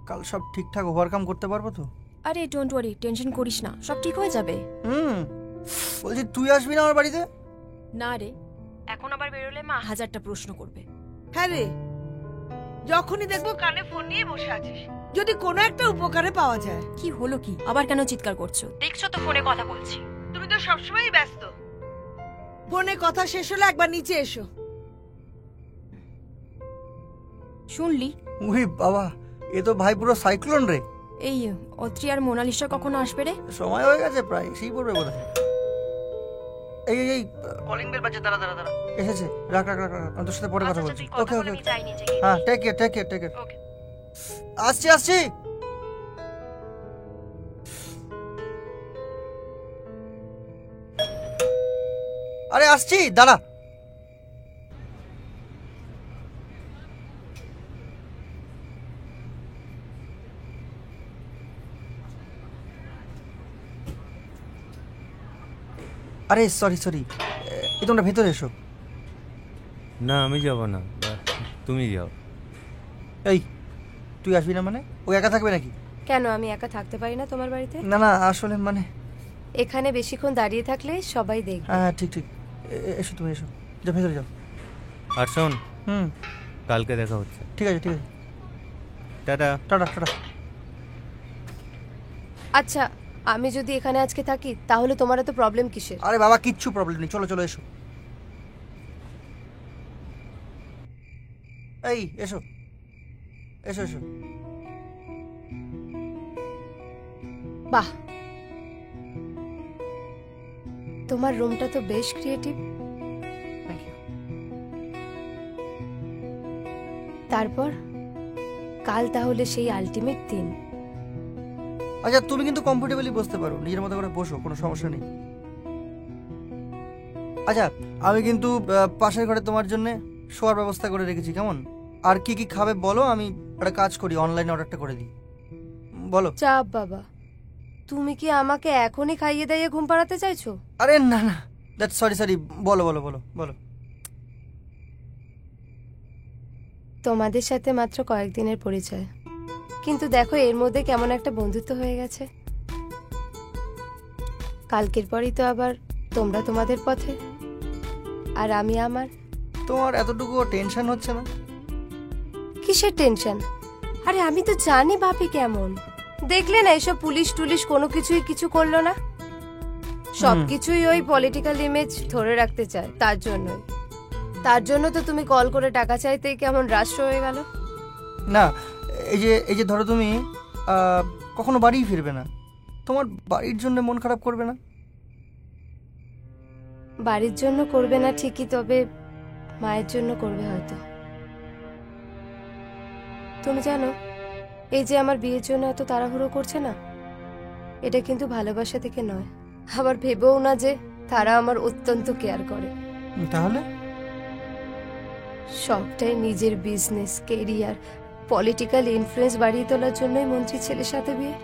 কাল সব ঠিকঠাক ওভারকাম করতে পারবো তো? আরে ডোন্ট ওয়ারি, টেনশন করিস না, সব ঠিক হয়ে যাবে। বলছি তুই আসবি না আমার বাড়িতে? না রে, এখন আবার বেরোলে মা 1000টা প্রশ্ন করবে। হ্যাঁ রে, যখনই দেখবো কানে ফোন নিয়ে বসে আছিস, যদি কোনো একটা উপকারে পাওয়া যায়। কি হলো কি, আবার কেন চিৎকার করছো? দেখছো তো ফোনে কথা বলছি। তুমি তো সবসময়ই ব্যস্ত। ফোনে কথা শেষ হলে একবার নিচে এসো। শুনলি? উই বাবা, এ তো ভাই পুরো সাইক্লোন রে। এই অত্রি আর মোনালিসা কখন আসবে রে? সময় হয়ে গেছে প্রায়, সেই পড়বে বোধ হয়। এই এই কলিং বেল বাজে, দাঁড়া দাঁড়া দাঁড়া, এসেছে। রাখ রাখ রাখ, আমি তোর সাথে পরে কথা বলছি। ওকে ওকে, হ্যাঁ take care take care take care. আসছি আসছি। আরে আসছি, দাঁড়া। আরে সরি সরি, তোমরা ভেতরে এসো। না আমি যাব না, তুমি যাও। এই তুই আসবি না মানে? ও একা থাকবে নাকি? কেন, আমি একা থাকতে পারি না তোমার বাড়িতে? না না, আসলে মানে এখানে বেশিক্ষণ দাঁড়িয়ে থাকলে সবাই দেখবে। হ্যাঁ ঠিক ঠিক, এসো তুমি এসো, যাও ভেতরে যাও। আর শোন, কালকে দেখা হচ্ছে। ঠিক আছে ঠিক আছে, টাটা টাটা টাটা। আচ্ছা, আমি যদি এখানে আজকে থাকি তাহলে তোমার এত প্রবলেম কিসের? আরে বাবা, কিচ্ছু প্রবলেম নেই, চলো চলো এসো। এই এসো এসো এসো। বাহ, তোমার রুমটা তো বেশ ক্রিয়েটিভ। তারপর কাল তাহলে সেই আলটিমেট দিন। আচ্ছা তুমি কিন্তু কমফোর্টেবলি বসতে পারো, নিজের মতো করে বসো, কোনো সমস্যা নেই। আচ্ছা আমি কিন্তু পাশের ঘরে তোমার জন্য শোয়ার ব্যবস্থা করে রেখেছি, কেমন? আর কি কি খাবে বলো, আমি একটা কাজ করি, অনলাইনে অর্ডারটা করে দিই। বলো। চাপ বাবা, তুমি কি আমাকে এখনই খাইয়ে দাইয়ে ঘুম পাড়াতে চাইছো? আরে না না, দ্যাট সরি সরি, বলো বলো বলো বলো। তোমাদের সাথে মাত্র কয়েকদিনের পরিচয়, কিন্তু দেখো এর মধ্যে কেমন একটা বন্ধুত্ব হয়ে গেছে। কালকের পরই তো আবার তোমরা তোমাদের পথে আর আমি আমার। তোমার এতটুকু টেনশন হচ্ছে না? কিসের টেনশন? আরে আমি তো জানি বাপি কেমন। দেখলে না এসব পুলিশ টুলিশ কোনো কিছুই কিছু করলো না। সবকিছুই ওই পলিটিক্যাল ইমেজ ধরে রাখতে চায়, তার জন্য তো তুমি কল করে টাকা চাইতেই কেমন রাষ্ট্র হয়ে গেল। না, এই যে ধরো তুমি কখনো বাড়িই ফিরবে না, তোমার বাড়ির জন্য মন খারাপ করবে না? বাড়ির জন্য করবে না ঠিকই, তবে মায়ের জন্য করবে হয়তো। তুমি জানো, এই যে আমার বিয়ের জন্য এত তাড়াহুড়ো করছে না, এটা কিন্তু ভালোবাসা থেকে নয়। আবার ভেবেও না যে তারা আমার অত্যন্ত কেয়ার করে। তাহলে সবটাই নিজের বিজনেস, কেরিয়ার, পলিটিক্যাল ইনফ্লুয়েন্স বাড়িয়ে তোলার জন্যই মন্ত্রী ছেলের সাথে বিয়ে।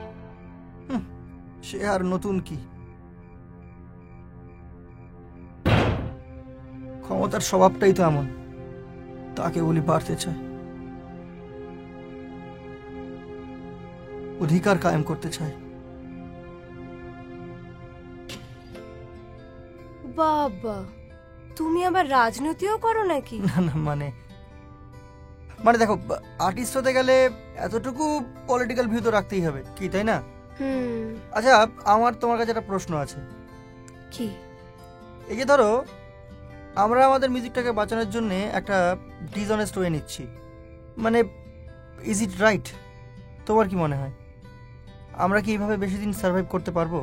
সে আর নতুন কি? ক্ষমতার স্বভাবটাই তো এমন, তাকে বলি বাড়তে চায়, অধিকার কায়েম করতে চায়। বাবা, তুমি আবার রাজনীতিও করো নাকি? না না, মানে দেখো, আর্টিস্ট হতে গেলে এতটুকু পলিটিক্যাল ভিউ তো রাখতেই হবে, কি তাই না? আচ্ছা, আমার তোমার কাছে একটা প্রশ্ন আছে। কি? এই যে ধরো, আমরা আমাদের মিউজিকটাকে বাঁচানোর জন্য একটা ডিসঅনেস্ট ওয়ে নিচ্ছি, মানে ইজ ইট রাইট? তোমার কি মনে হয়, আমরা কি এইভাবে বেশি দিন সার্ভাইভ করতে পারবো?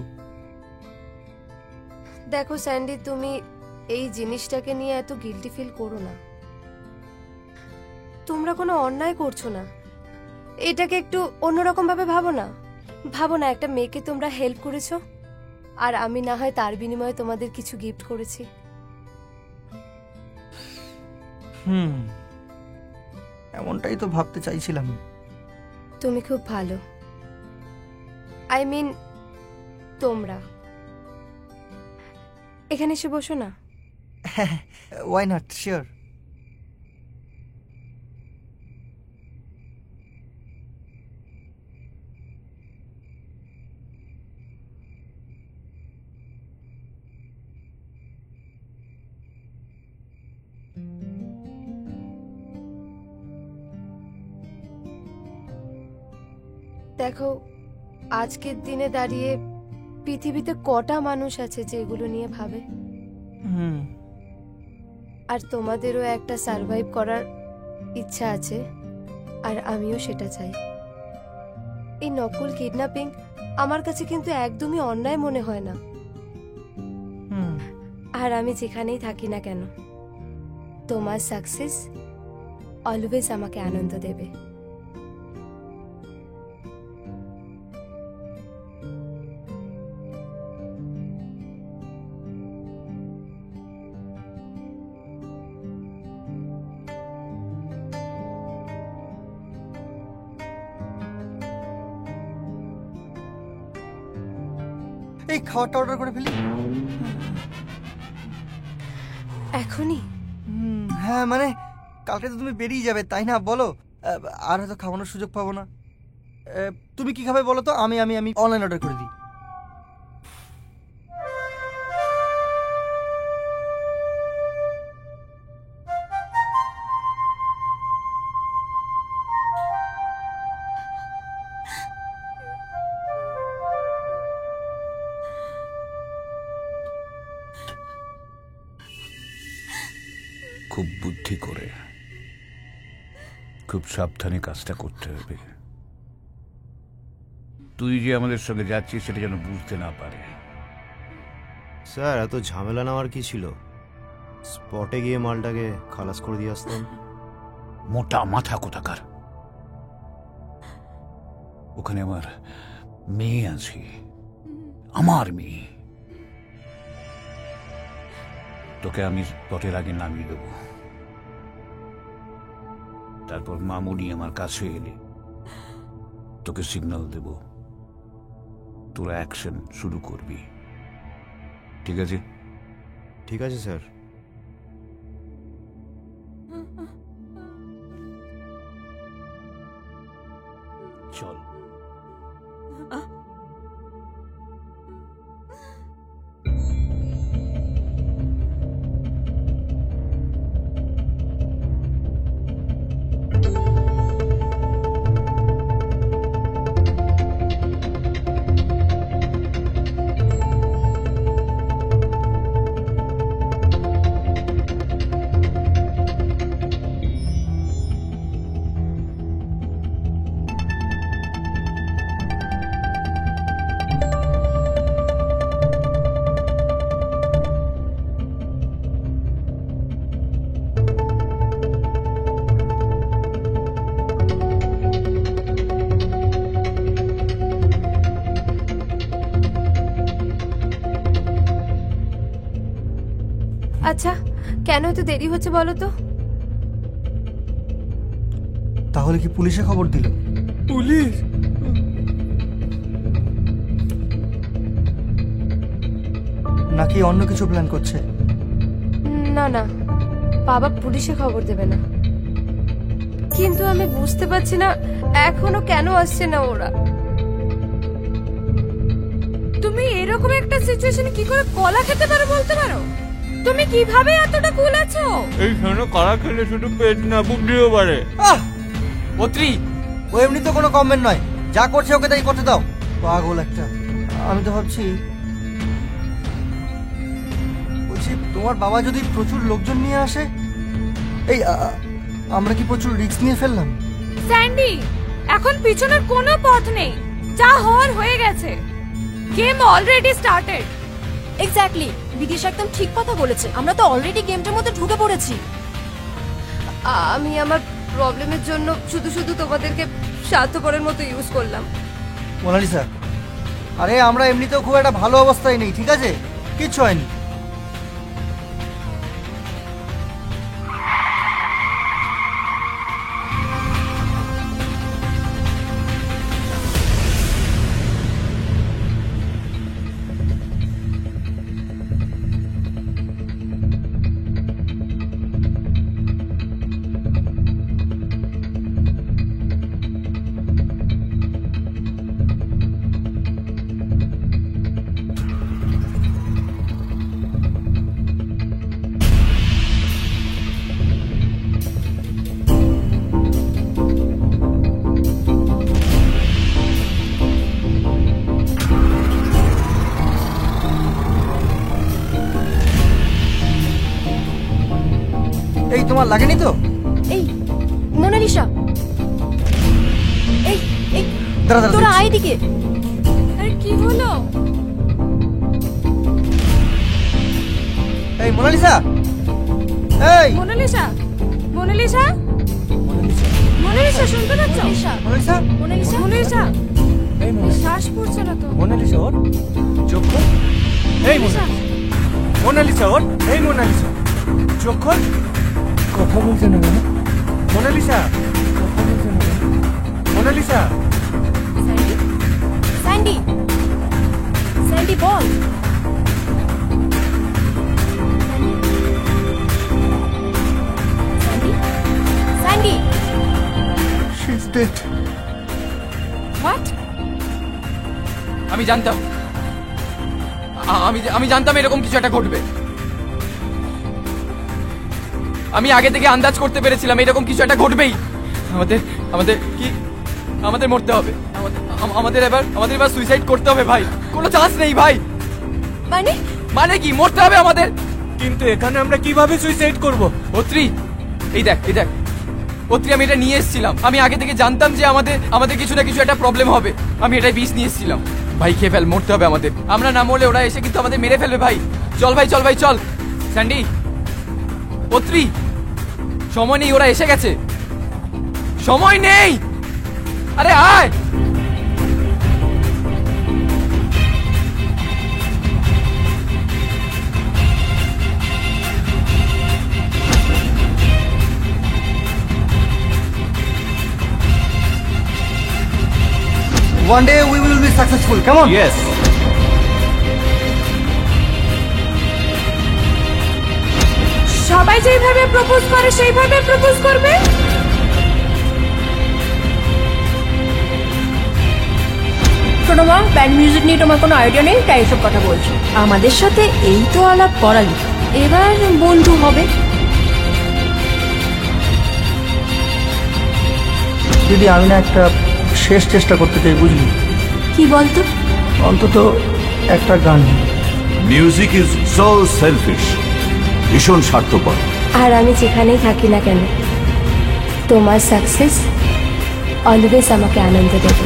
দেখো স্যান্ডি, তুমি এই জিনিসটাকে নিয়ে এত গিল্টি ফিল করো না। তোমরা কোনো অন্যায় করছো না, এটাকে একটু অন্যরকম ভাবে ভাবো না। একটা মেয়েকে তোমরা হেল্প করেছো, আর আমি না হয় তার বিনিময়ে তোমাদের কিছু গিফট করেছি। এমনটাই তো ভাবতে চাইছিলাম। তুমি খুব ভালো, আই মিন তোমরা। এখানে এসে বসো না। Why not, sure. দেখো, আজকের দিনে দাঁড়িয়ে পৃথিবীতে কটা মানুষ আছে যে এগুলো নিয়ে ভাবে। আর তোমাদেরও একটা সার্ভাইভ করার ইচ্ছা আছে, আর আমিও সেটা চাই। এই নকল কিডন্যাপিং আমার কাছে কিন্তু একদমই অন্যায় মনে হয় না। আর আমি যেখানেই থাকি না কেন, তোমার সাকসেস অলওয়েজ আমাকে আনন্দ দেবে। এই খাবারটা অর্ডার করে ফেলি এখনই? হ্যাঁ, মানে কালকে তো তুমি বেরিয়ে যাবে, তাই না? বলো, আর হয়তো খাওয়ানোর সুযোগ পাবো না। তুমি কি খাবে বলো তো, আমি আমি আমি অনলাইন অর্ডার করে দিই। খুব বুদ্ধি করে, খুব সাবধানে কাজটা করতে হবে। তুই যে আমাদের সঙ্গে যাচ্ছিস সেটা যেন বুঝতে না পারে। স্যার, এত ঝামেলা নেওয়ার কি ছিল? স্পটে গিয়ে মালটাকে খালাস করে দিয়ে আসতাম। মোটা মাথা কোথাকার। ওখানে আমার মেয়ে আছে, আমার মেয়ে। তোকে আমি স্পটের আগে নামিয়ে দেব, তারপর মামুনি আমার কাছে এলে তোকে সিগন্যাল দেব, তোরা অ্যাকশন শুরু করবি। ঠিক আছে? ঠিক আছে স্যার। চল। আচ্ছা কেন এত দেরি হচ্ছে বলো তো? তাহলে কি পুলিশে খবর দিল? পুলিশ? নাকি অন্য কিছু প্ল্যান করছে? না না, বাবা পুলিশে খবর দেবে না, কিন্তু আমি বুঝতে পারছি না এখনো কেন আসছে না ওরা। তুমি এরকম একটা সিচুয়েশনে কি করে কলা খেতে পারো বলতে পারো? তুমি কিভাবে এতটা কুল আছো? এই শোনো, কলা খেলে শুধু পেট না, বুদ্ধিও বাড়ে। অত্রি, ও এমনি তো কোনো কমেন্ট নয়, যা করছে ওকে তাই করতে দাও। পাগল একটা। আমি তো ভাবছি, বলছি তোমার বাবা যদি প্রচুর লোকজন নিয়ে আসে, এই আমরা কি প্রচুর রিস্ক নিয়ে ফেললাম? স্যান্ডি, এখন পিছনের কোনো পথ নেই, যা হওয়ার হয়ে গেছে। Game already started. Exactly, Bidisha একদম ঠিক কথা বলেছে, আমরা তো অলরেডি গেমটার মধ্যে ঢুকে পড়েছি। আমি আমার প্রবলেমের জন্য শুধু শুধু তোমাদেরকে স্বার্থপরের মতো ইউজ করলাম। মোনালিসা, আরে আমরা এমনিতেও খুব একটা ভালো অবস্থায় নেই, ঠিক আছে? কিচ্ছু হয়নি। এই তোমার লাগেনি তো? এই মোনালিসা, এই এই দাঁড়া তোরা আয় দিকে। আরে কি হলো? এই মোনালিসা, এই মোনালিসা, মোনালিসা, মোনালিসা, শুনতে পাচ্ছ? মোনালিসা, মোনালিসা, মোনালিসা, শ্বাস পড়ছে না তো। মোনালিসা ওর চোখ খোল। এই মোনালিসা ওর, এই মোনালিসা চোখ খোল। কথা বলছে না কেন? মোনালিসা কথা বলছে না কেন? মোনালিসা। স্যান্ডি, স্যান্ডি বল। Sandy, she is dead. What? আমি জানতাম, আমি জানতাম এরকম কিছু একটা ঘটবে। আমি আগে থেকে আন্দাজ করতে পেরেছিলাম এরকম কিছু একটা ঘটবেই। আমাদের মরতে হবে। আমাদের এবার সুইসাইড করতে হবে ভাই, কোনো চান্স নেই ভাই। মানে কি মরতে হবে আমাদের? কিন্তু এখানে আমরা কিভাবে সুইসাইড করব? অত্রি, এই দেখ অত্রি, আমি এটা নিয়ে এসেছিলাম। আমি আগে থেকে জানতাম যে আমাদের কিছু না কিছু একটা প্রবলেম হবে। আমি এটাই বিষ নিয়ে এসেছিলাম। ভাই খেয়ে ফেল, মরতে হবে আমাদের। আমরা না মরলে ওরা এসে কিন্তু আমাদের মেরে ফেলবে ভাই। চল ভাই, চল ভাই, চল। স্যান্ডি, অত্রি, সময় নেই, ওরা এসে গেছে, সময় নেই। আরে আয়। One day we will be successful. Come on. Yes. সবাই যেভাবে প্রপোজ করে সেইভাবে প্রপোজ করবে। শোনো মা, ব্যান্ড মিউজিক নিয়ে তোমার কোনো আইডিয়া নেই, তাই এসব কথা বলছো। আমাদের সাথে এই তো আলাপ করালি, এবার বন্ধু হবে। দিদি, আমি না একটা শেষ চেষ্টা করতে চাই, বুঝলি? কি বলতো? অন্তত একটা গান। মিউজিক ইজ সো সেলফিশ, ভীষণ স্বার্থপর। আর আমি যেখানেই থাকি না কেন, তোমার সাকসেস অলওয়েজ আমাকে আনন্দ দেবে।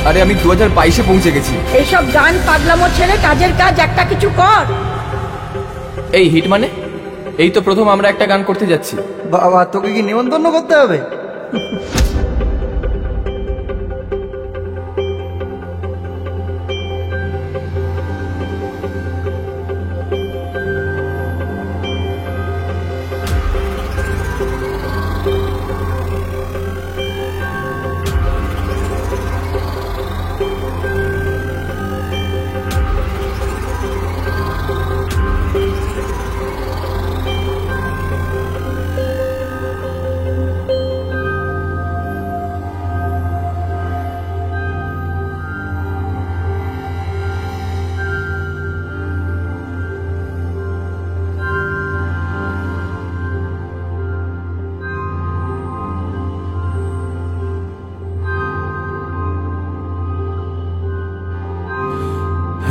আরে আমি 2022-এ পৌঁছে গেছি। এইসব গান পাগলামো ছেড়ে কাজের কাজ একটা কিছু কর। এই হিট মানে এই তো প্রথম আমরা একটা গান করতে যাচ্ছি। বাবা, তোকে কি নিমন্ত্রণ করতে হবে?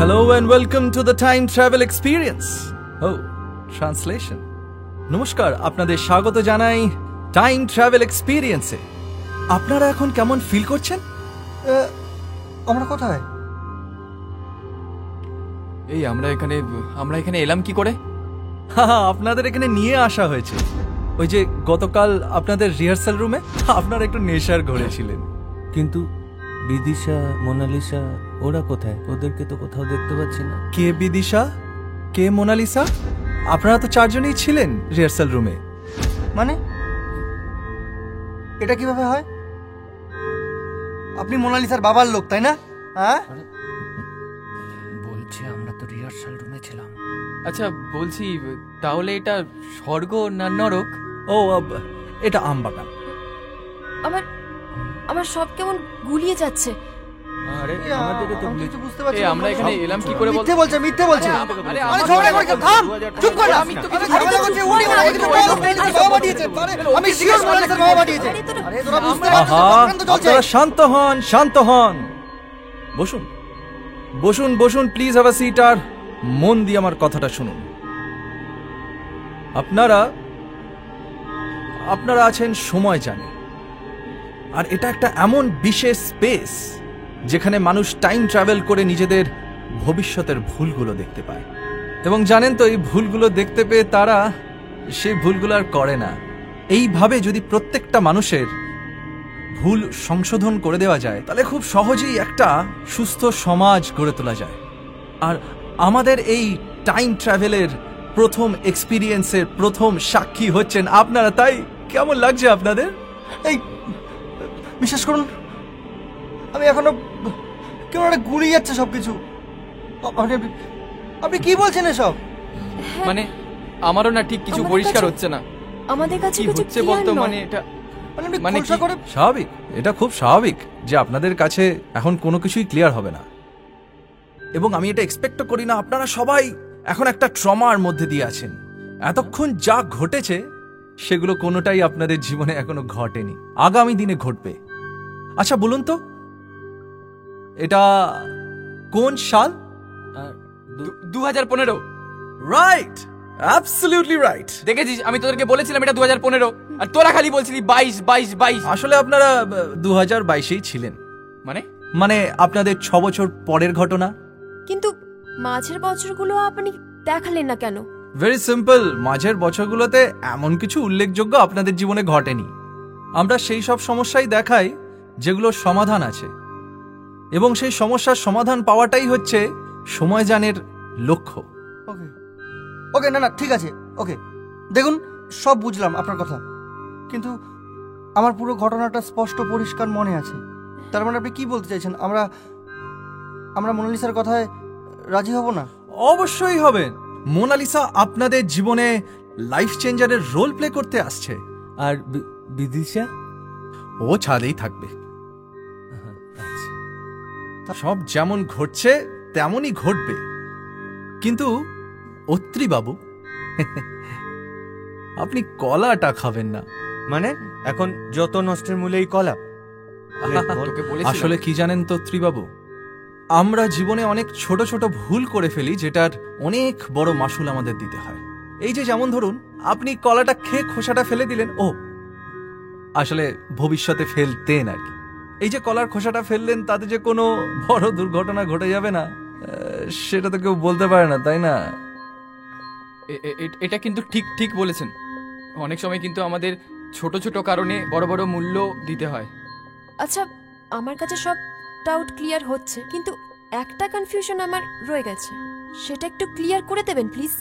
Hello and welcome to the time travel experience. Oh, translation. নমস্কার, আপনাদের স্বাগত জানাই টাইম ট্রাভেল এক্সপিরিয়েন্সে। আপনারা এখন কেমন ফিল করছেন? আমরা কোথায়? এই আমরা এখানে এলাম কি করে? আপনাদের এখানে নিয়ে আসা হয়েছে। ওই যে গতকাল আপনাদের রিহার্সাল রুমে আপনারা একটু নেশার ঘরে ছিলেন। কিন্তু বিদিশা, মোনালিসা ওরা কোথায়? ওদেরকে তো কোথাও দেখতে পাচ্ছি না। কে বিদিশা, কে মোনালিসা? আপনারা তো চারজনই ছিলেন রিহার্সাল রুমে। মানে এটা কিভাবে হয়? আপনি মোনালিসার বাবার লোক, তাই না? হ্যাঁ, বলছি আমরা তো রিহার্সাল রুমে ছিলাম। আচ্ছা বলছি, তাহলে এটা স্বর্গ না নরক? ও, এটা আমবাগান। আমার সব কেমন গুলিয়ে যাচ্ছে। আরে আমাদেরও তো কিছু বুঝতে পারছি না। আমরা এখানে এলাম কি করে? মিথ্যে বলছে, মিথ্যে বলছে। আরে আরে ঝগড়া করে থাম, চুপ কর। আমি তো কিছু ঝগড়া করছি, উনি বাবা পাঠিয়েছে। আমি শিওর মোনালিসার বাবা পাঠিয়েছে। আরে তোরা বুঝতে পারছিস না, চক্রান্ত চলছে। আপনারা শান্ত হন, শান্ত হন। বসুন বসুন বসুন, প্লিজ হ্যাভ আ সিট আর মন দিয়ে আমার কথাটা শুনুন। আপনারা আছেন সময় জানে, আর এটা একটা এমন বিশেষ স্পেস যেখানে মানুষ টাইম ট্রাভেল করে নিজেদের ভবিষ্যতের ভুলগুলো দেখতে পায়। এবং জানেন তো, এই ভুলগুলো দেখতে পেয়ে তারা সেই ভুলগুলো আর করে না। এইভাবে যদি প্রত্যেকটা মানুষের ভুল সংশোধন করে দেওয়া যায়, তাহলে খুব সহজেই একটা সুস্থ সমাজ গড়ে তোলা যায়। আর আমাদের এই টাইম ট্রাভেলের প্রথম এক্সপিরিয়েন্সের প্রথম সাক্ষী হচ্ছেন আপনারা। তাই কেমন লাগছে আপনাদের? এই বিশ্বাস করুন, আমি এখনো কেমন একটা গুলিয়ে যাচ্ছে সবকিছু। আপনি কি বলছেন এসব? মানে আমারও না ঠিক কিছু পরিষ্কার হচ্ছে না। আমাদের কাছে কি কিছু হচ্ছে বলতো? মানে এটা মানে কি? স্বাভাবিক, এটা খুব স্বাভাবিক যে আপনাদের কাছে এখন কোনো কিছুই ক্লিয়ার হবে না। এবং আমি এটা এক্সপেক্টও করি না। আপনারা সবাই এখন একটা ট্রমার মধ্যে দিয়ে আছেন। এতক্ষণ যা ঘটেছে সেগুলো কোনোটাই আপনাদের জীবনে এখনো ঘটেনি, আগামী দিনে ঘটবে। আচ্ছা বলুন তো, এটা কোন সাল? 2015। Right, absolutely right. দেখেছিস, আমি তোদেরকে বলেছিলাম এটা 2015, আর তোরা খালি বলছিলি 22। আসলে আপনারা 2022-এই ছিলেন। মানে আপনাদের 6 বছর পরের ঘটনা। কিন্তু মাঝের বছরগুলো আপনি দেখালেন না কেন? ভেরি সিম্পল, মাঝের বছরগুলোতে এমন কিছু উল্লেখযোগ্য আপনাদের জীবনে ঘটেনি। আমরা সেই সব সমস্যাই দেখাই যেগুলোর সমাধান আছে, এবং সেই সমস্যার সমাধান পাওয়াটাই হচ্ছে সময়যানের লক্ষ্য। ওকে ওকে, না ঠিক আছে, ওকে। দেখুন, সব বুঝলাম আপনার কথা, কিন্তু আমার পুরো ঘটনাটা স্পষ্ট পরিষ্কার মনে আছে। তার মানে আপনি কি বলতে চাইছেন? আমরা মোনালিসার কথায় রাজি হব না? অবশ্যই হবেন। মোনালিসা আপনাদের জীবনে লাইফ চেঞ্জারের রোল প্লে করতে আসছে। আর বিদিশা? ও ছাদেই থাকবে। সব যেমন ঘটছে তেমনই ঘটবে। কিন্তু অত্রি বাবু, আপনি কলাটা খাবেন না। মানে এখন যত নষ্টের মূলেই কলা? আসলে কি জানেন তো ত্রিবাবু, আমরা জীবনে অনেক ছোট ছোট ভুল করে ফেলি, যেটার অনেক বড় মাসুল আমাদের দিতে হয়। এই যে যেমন ধরুন, আপনি কলাটা খেয়ে খোসাটা ফেলে দিলেন, ও আসলে ভবিষ্যতে ফেলতেন আর কি। এই যে কলার খোসাটা ফেললেন, তাতে যে কোনো বড় দুর্ঘটনা ঘটে যাবে না সেটা তো কেউ বলতে পারে না, তাই না? এটা কিন্তু ঠিক ঠিক বলেছেন। অনেক সময় কিন্তু আমাদের ছোট ছোট কারণে বড় বড় মূল্য দিতে হয়। আচ্ছা, আমার কাছে সব ডাউট ক্লিয়ার হচ্ছে, কিন্তু একটা কনফিউশন আমার রয়ে গেছে, সেটা একটু ক্লিয়ার করে দেবেন প্লিজ।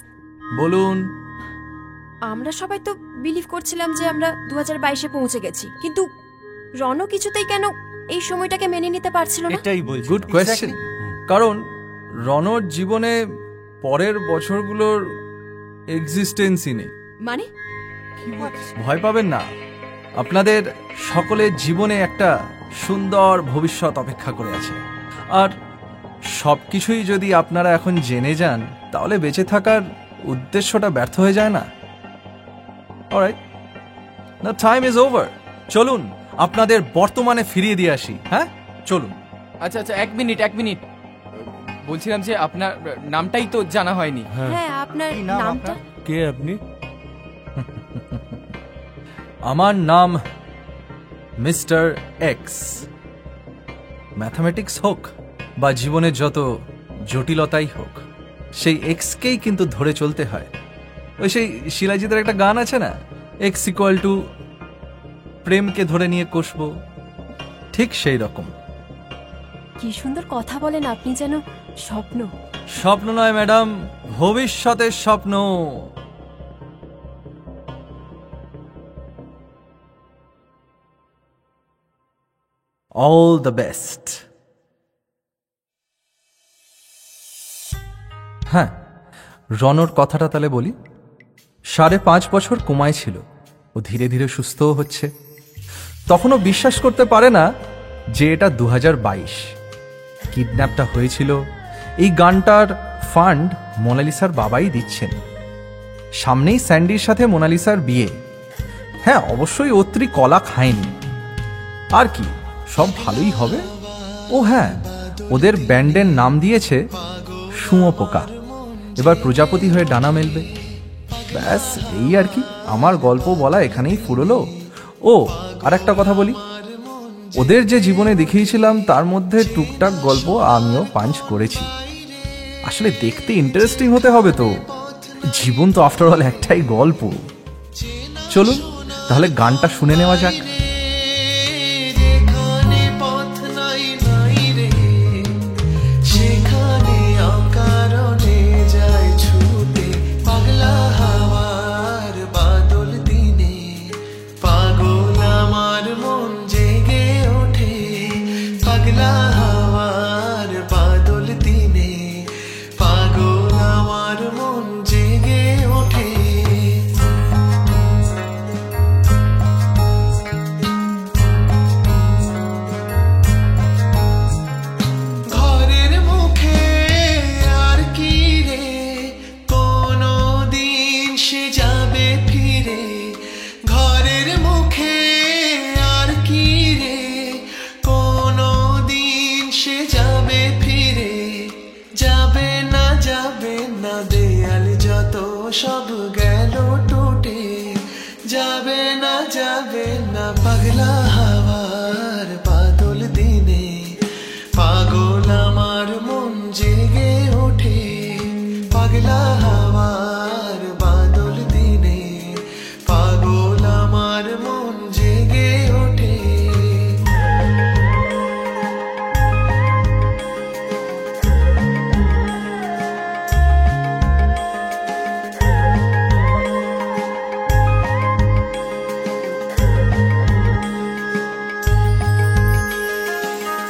বলুন। আমরা সবাই তো বিলিভ করছিলাম যে আমরা 2022-এ পৌঁছে গেছি, কিন্তু রণ কিছুতেই কেন এই সময়টাকে মেনে নিতে পারছিল না? এটাই বলছি। Good question. কারণ রণর জীবনে পরের বছরগুলোর এক্সিস্টেন্সই নেই। মানে ভয় পাবেন না, আপনাদের সকলের জীবনে একটা সুন্দর ভবিষ্যৎ অপেক্ষা করে আছে। আর সবকিছুই যদি আপনারা এখন জেনে যান, তাহলে বেঁচে থাকার উদ্দেশ্যটা ব্যর্থ হয়ে যায় না? Alright, the time is over. চলুন আপনাদের বর্তমানে ফিরিয়ে দিয়ে আসি। হ্যাঁ, চলুন। আচ্ছা আচ্ছা, এক মিনিট বলছিলাম যে আপনার নামটাই তো জানা হয়নি। হ্যাঁ, আপনার নামটা? কে আপনি? আমার নাম মিস্টার এক্স। ম্যাথামেটিক্স হোক বা জীবনের যত জটিলতাই হোক, সেই এক্সকেই কিন্তু ধরে চলতে হয়। ওই সেই শিলাজিতের একটা গান আছে না, এক্স ইকুয়াল টু প্রেমকে ধরে নিয়ে কষবো, ঠিক সেই রকম। কি সুন্দর কথা বলেন আপনি, যেন স্বপ্ন। স্বপ্ন নয় ম্যাডাম, ভবিষ্যতের স্বপ্ন। All the best. হ্যাঁ, রণর কথাটা তাহলে বলি। 5.5 বছর কোমায় ছিল, ও ধীরে ধীরে সুস্থও হচ্ছে। তখনও বিশ্বাস করতে পারে না যে এটা 2022। কিডন্যাপটা হয়েছিল, এই গানটার ফান্ড মোনালিসার বাবাই দিচ্ছেন। সামনেই স্যান্ডির সাথে মোনালিসার বিয়ে। হ্যাঁ, অবশ্যই অত্রি কলা খায়নি। আর কি, সব ভালোই হবে। ও হ্যাঁ, ওদের ব্যান্ডের নাম দিয়েছে শুঁয়োপোকা। এবার প্রজাপতি হয়ে ডানা মেলবে। ব্যাস, এই আর কি। আমার গল্প বলা এখানেই ফুরলো। ও আর একটা কথা বলি, ওদের যে জীবনে দেখিয়েছিলাম তার মধ্যে টুকটাক গল্প আমিও পাঞ্চ করেছি। আসলে দেখতে ইন্টারেস্টিং হতে হবে তো, জীবন তো আফটার অল একটাই গল্প। চলুন তাহলে গানটা শুনে নেওয়া যাক। সব গেল টুটে, যাবে না পাগলা হাওয়ার বাদল দিনে। পাগল আমার মন জেগে ওঠে, পাগলা হাওয়ার বাদল দিনে। পাগল আমার মন জেগে ওঠে।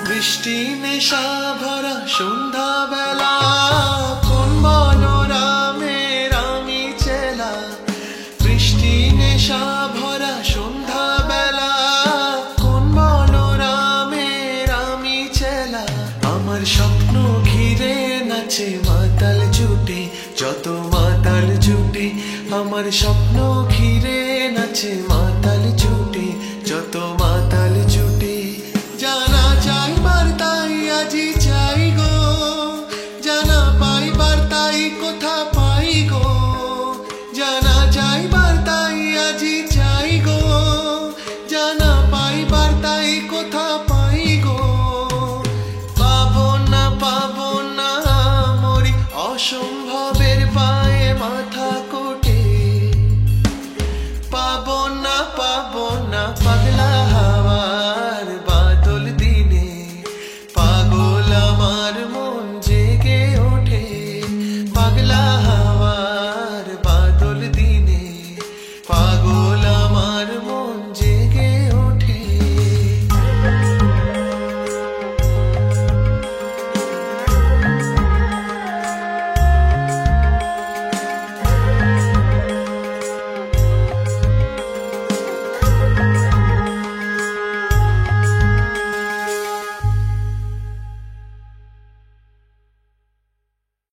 বৃষ্টি নেশা ভরা সন্ধ্যাবেলা, কোন বলরামের আমি চেলা। বৃষ্টি নেশা ভরা সন্ধ্যাবেলা, কোন বলরামের আমি চেলা। আমার স্বপ্ন ঘিরে নাচে মাতাল জুটে, যত মাতাল জুটে। আমার স্বপ্ন ঘিরে নাচে মাতাল জুটে, যত